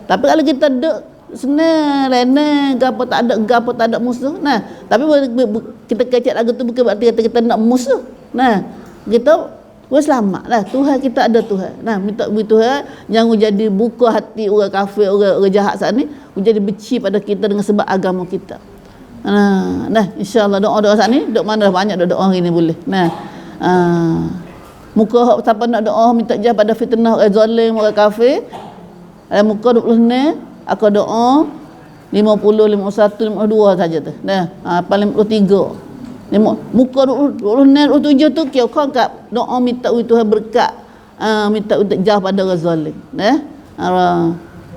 A: Tapi kalau kita duk senang, lena, gapo tak ada musuh. Nah, tapi kita kecek lagu tu bukan berarti kita nak musuh. Nah, kita selamat lah. Tuhan kita ada Tuhan. Nah, minta Tuhan jangan jadi buka hati orang kafir, orang jahat saat ni, jadi benci pada kita dengan sebab agama kita. Nah, insya-Allah doa-doa saat ni, dok mana banyak doa hari ni boleh. Nah, muka hak siapa nak doa minta jah pada fitnah orang zalim, orang kafir. Muka 20 ni aku doa 50, 51, 52 saja tu. Nah, paling 53. Muka 20 ni 27 tu kau kau kat doa minta Tuhan berkat. Minta untuk jah pada orang zalim. Nah.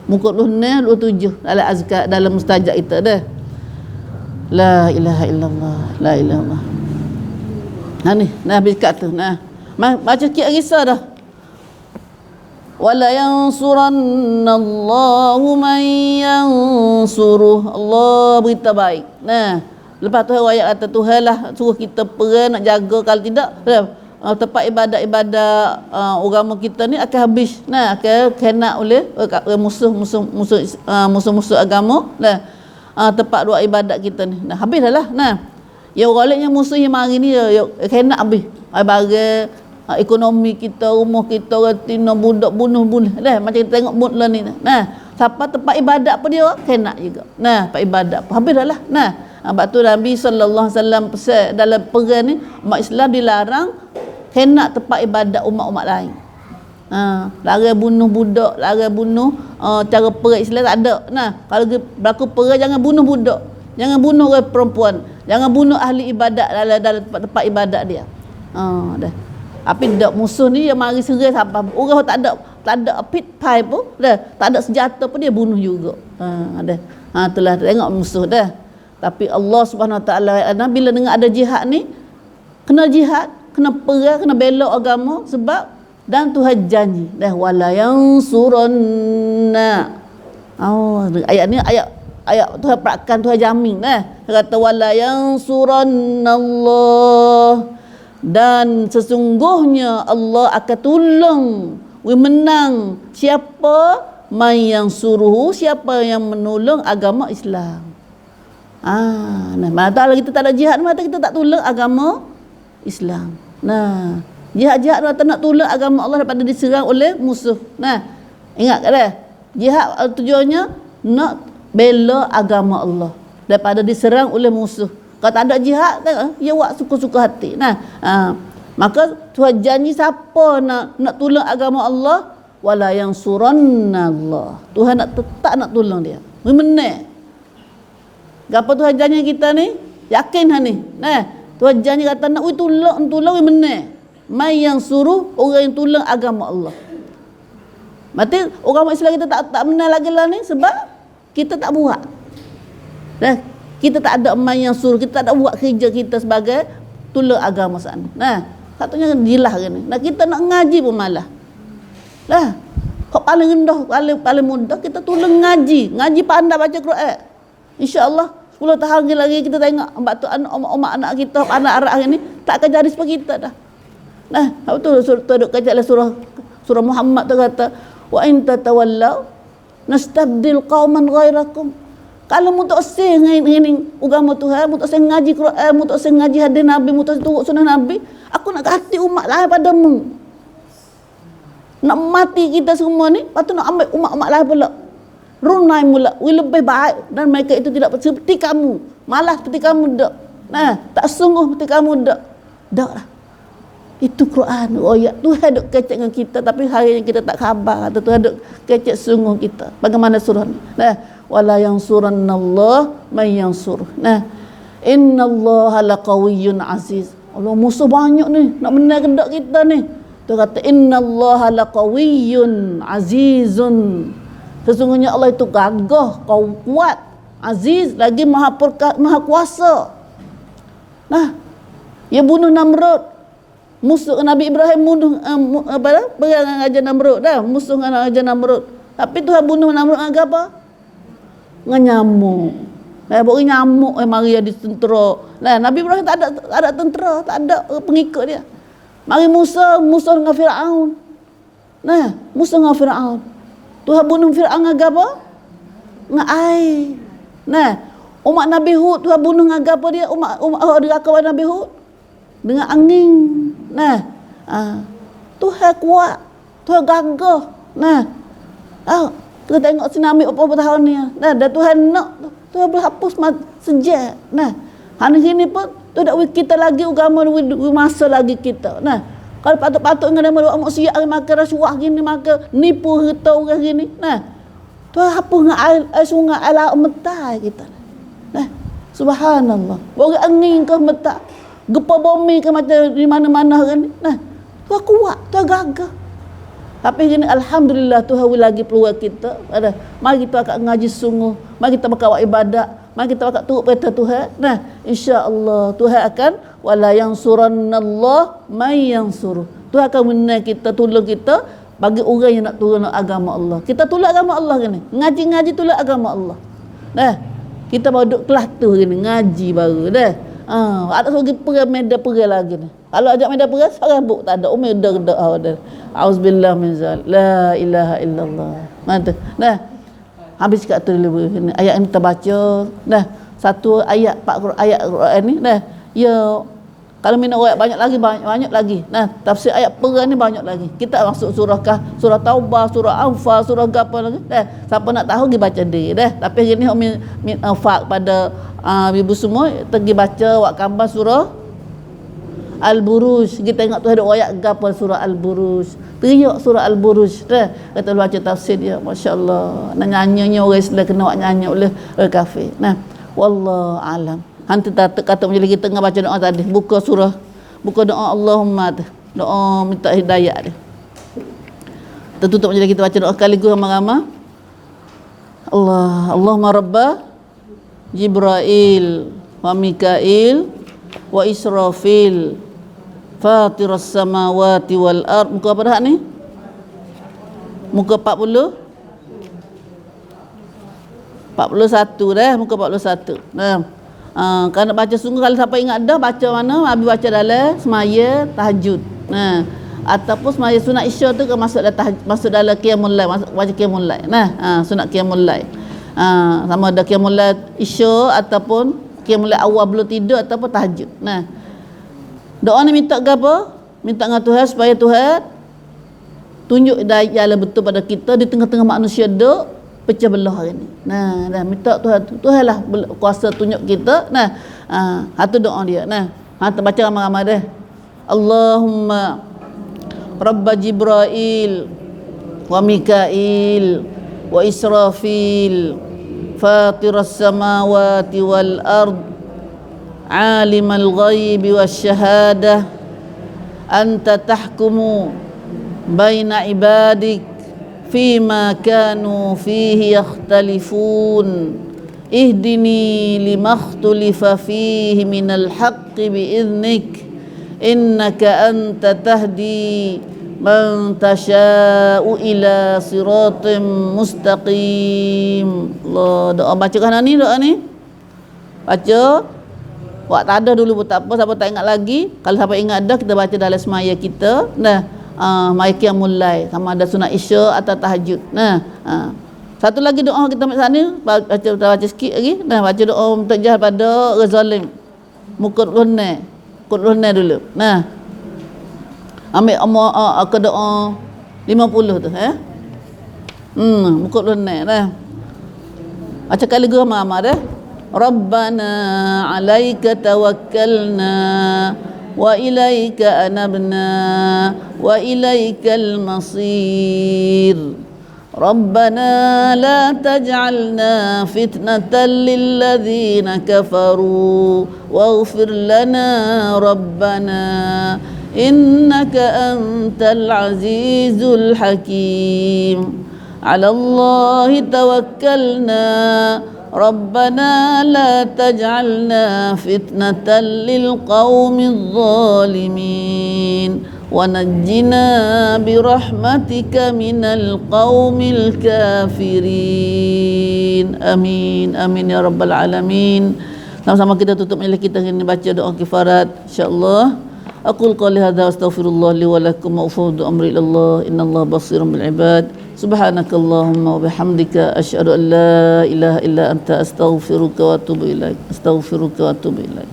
A: Muka 20 ni 27 dalam azkar dalam mustajab kita dah. La ilaha illallah, la ilaha illallah. Ni, nah berkat tu. Nah. Baca sikit risah dah. Wala yansurannallahu man yansuruh. Allah berita baik. Nah, lepas tu ayat kata Tuhan lah suruh kita perang nak jaga, kalau tidak tempat ibadat-ibadat agama kita ni akan habis. Nah, akan kena oleh musuh-musuh agama. Nah, tempat doa ibadat kita ni. Nah, habis dah lah. Nah, ya orang yang musuh yang mari ni ya kena habis. Bagi ekonomi kita, rumah kita, retina budak bunuh dah macam kita tengok mood lah ni. Nah, siapa tempat ibadat pun dia kena juga. Nah, tempat ibadat pun habis dah lah. Nah, sebab tu Nabi sallallahu alaihi wasallam pesan dalam perang ni umat Islam dilarang kena tempat ibadat umat-umat lain. Larang bunuh budak, larang bunuh cara perang Islam tak ada. Nah, kalau berlaku perang jangan bunuh budak, jangan bunuh orang perempuan, jangan bunuh ahli ibadat dalam tempat ibadat dia. Dah. Tapi dak musuh ni yang mari serang siapa orang tak ada pit pipe pun dah, tak ada senjata pun dia bunuh juga. Dah. Itulah tengok musuh dah. Tapi Allah Subhanahu Wa Taala bila dengar ada jihad ni, kena jihad, kena perang, kena bela agama sebab dan Tuhan janji dah wala yansuranna. Ayat ni ayat Tuhan perakan, Tuhan jamin dah. Dia kata wala yansurannallah, dan sesungguhnya Allah akan tolong, menang siapa yang suruh, siapa yang menolong agama Islam. Nah, mana kita tak ada jihad, mata kita tak tolong agama Islam. Nah, jihad mata nak tolong agama Allah daripada diserang oleh musuh. Nah, ingat dah, jihad tujuannya nak bela agama Allah daripada diserang oleh musuh. Kalau tak ada jihad, ya buat suka-suka hati. Nah, maka Tuhan janji siapa nak tolong agama Allah, wala yansuranna Allah. Tuhan tetap nak tolong dia. Menang. Gapo Tuhan janji kita ni? Yakin ni. Nah, Tuhan janji kata nak tolong menang. Mai yang suruh orang yang tolong agama Allah. Berarti orang Islam kita tak menang lagi lah ni sebab kita tak buat. Nah, kita tak ada mai yang suruh, kita tak ada buat kerja kita sebagai tolong agama sana. Nah, satunya jilah ni. Nah, kita nak ngaji pun malah. Lah, kok paling rendah, paling mudah kita tolong ngaji pandai baca Quran. InsyaAllah 10 tahun lagi kita tengok sebab tu anak kita, anak arah ni tak akan jadi seperti kita dah. Nah, betul surah kecil surah Muhammad tu kata wa in tatawallaw nastabdil qauman ghairakum. Kalau mutuk sing ngini agama Tuhan, mutuk sing ngaji Quran, mutuk sing ngaji hadis Nabi, mutuk turut sunnah Nabi, aku nak ganti umat lain padamu. Nak mati kita semua ni, lepas tu nak ambil umat-umat lain pula. Runai mula, lebih baik dan mereka itu tidak seperti kamu, malah seperti kamu dak. Nah, tak sungguh seperti kamu dak. Dak lah. Itu Quran. Ya, Tuhan duk kecek dengan kita tapi hari ini kita tak khabar. Kata Tuhan duk kecek sungguh kita. Bagaimana surah ni? Nah, wala yansurannallah may yansur. Nah, innallaha laqawiyyun aziz. Allah musuh banyak ni nak menang dak kita ni. Dia kata innallaha laqawiyyun azizun. Sesungguhnya Allah itu gagah, kuat, aziz, lagi maha kuasa. Nah, dia bunuh Namrud. Musuh Nabi Ibrahim bunuh perang Raja Namrud dah, musuh dengan Raja Namrud. Tapi Tuhan bunuh Namrud dengan apa? Dengan nyamuk. Baru nyamuk mari ada tentera. Nabi Ibrahim tak ada tentera, tak ada pengikut dia. Mari Musa dengan Firaun. Musa dengan Firaun. Tuhan bunuh Firaun dengan apa? Dengan air. Umat Nabi Hud Tuhan bunuh dengan apa dia? Umat kawan Nabi Hud dengan angin. Tuhan kuat, Tuhan gagah. Kita tengok tsunami berapa tahun ni. Dan Tuhan nak, Tuhan berhapus sejak. Hari ini pun tidak kita lagi agama masa lagi kita. Kalau patut-patut dengan buat maksiat, maka rasuah gini, maka nipu harta orang gini. Tuhan hapus dengan air sungai, air laut metai kita. Subhanallah. Orang angin ke metai, gempa bumi ke macam di mana-mana hari ni. Tuhan kuat, Tuhan gagah. Tapi gini, alhamdulillah Tuhan lagi peluang kita. Mari kita akan ngaji sungguh, mari kita berkawal ibadat, mari kita akan turut perintah Tuhan. Insya-Allah Tuhan akan wala yansurannallah may yansur. Tuhan akan menang kita, tolong kita bagi orang yang nak turun agama Allah. Kita tolak agama Allah gini. Ngaji-ngaji tolak agama Allah. Kita baru duduk kelas tu gini, ngaji baru dah. Ada lagi perang medan perang lagi ni. Kalau ajak medan perang sekarang buk tak ada. Umi dah. Auzubillah min zal. La ilaha illallah. Mantap. Habis kat tu dulu ayat yang kita baca. Satu ayat ayat Quran ni ya kalau minat ayat banyak lagi. Tafsir ayat perang ni banyak lagi. Kita masuk surah Taubah, surah Anfal, surah apa lagi. Siapa nak tahu pergi baca dia. Tapi hari ni Umi fak pada ibu semua pergi baca wak gambar surah Al-Buruj. Kita tengok tu ada ayat gapo surah Al-Buruj. Teriak surah Al-Buruj. Kata baca tafsir dia, masya-Allah. Nak nyanyinya orang Islam kena wak nyanyi oleh kafir. Wallahu alam. Hantu kata macam kita tengah baca doa tadi, buka doa Allahumma, doa minta hidayah dia. Tertutup macam kita baca doa sekaligus ramai-ramai. Allahumma rabba Jibrail wa Mikail wa Israfil fatiras samawati wal ard. Muka apa dah ni? Muka 41 dah, muka 41. Kalau nak baca sungguh, kalau siapa ingat dah baca mana, habis baca dalam semaya tahajud. Ataupun semaya sunat isya tu ke masuk dalam qiyamul lail, baca qiyamul lail. Sunat qiyamul lail. Sama ada qiyamul lail isya ataupun qiyamul lail awal belum tidur ataupun tahajud. Doa ni minta ke apa? Minta dengan Tuhan supaya Tuhan tunjuk jalan betul pada kita di tengah-tengah manusia duk pecah belah hari ni. Minta Tuhan lah kuasa tunjuk kita. Satu doa dia. Kita baca ramai-ramai dah. Allahumma Rabba Jibrail wa Mikail wa Israfil fatiras samawati wal ard alimal ghaibi wasyahadah anta tahkumu baina ibadik فيما كانوا فيه يختلفون اهدني لما اختلف فيه من الحق بإذنك إنك أنت تهدي من تشاء إلى صراط مستقيم. Allah, doa bacakan ni, doa ni baca. Wak tak ada dulu pun tak apa, siapa tak ingat lagi. Kalau siapa ingat dah, kita baca dalam semaya kita. Mai qiyamul lail, sama ada sunat isya atau tahajud. Satu lagi doa kita ambil sana, baca sikit lagi. Baca doa minta jahat pada orang zalim. Mukut lunai dulu. Ambil ke doa 50 tu, mukut lunai baca kali gua mama dah. Rabbana 'alaika tawakkalna wa ilaika anabna wa ilaikal masir. Rabbana la taj'alna fitnatan lil ladzina kafaru waghfir lana rabbana innaka antal azizul hakim. 'Ala Allahi tawakkalna ربنا لا تجعلنا فتنة للقوم الظالمين ونجنا برحمتك من القوم الكافرين. Amin, amin ya rabbal alamin. Sama-sama kita tutup majlis kita ini baca doa kifarat insyaallah. Aqul qali hadza astaghfirullah li wa lakum wa ufawwidu amri ila Allah innallaha basirun bil ibad. Subhanakallahumma wa bihamdika asyhadu an la ilaha illa anta astaghfiruka wa atubu ilaik. Astaghfiruka wa atubu ilaik.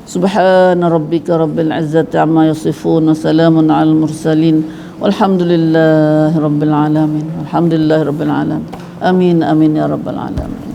A: Subhana rabbika rabbil izzati amma yasifun wa salamun alal mursalin walhamdulillahi rabbil alamin. Alhamdulillahi rabbil alamin. Amin amin ya rabbal alamin.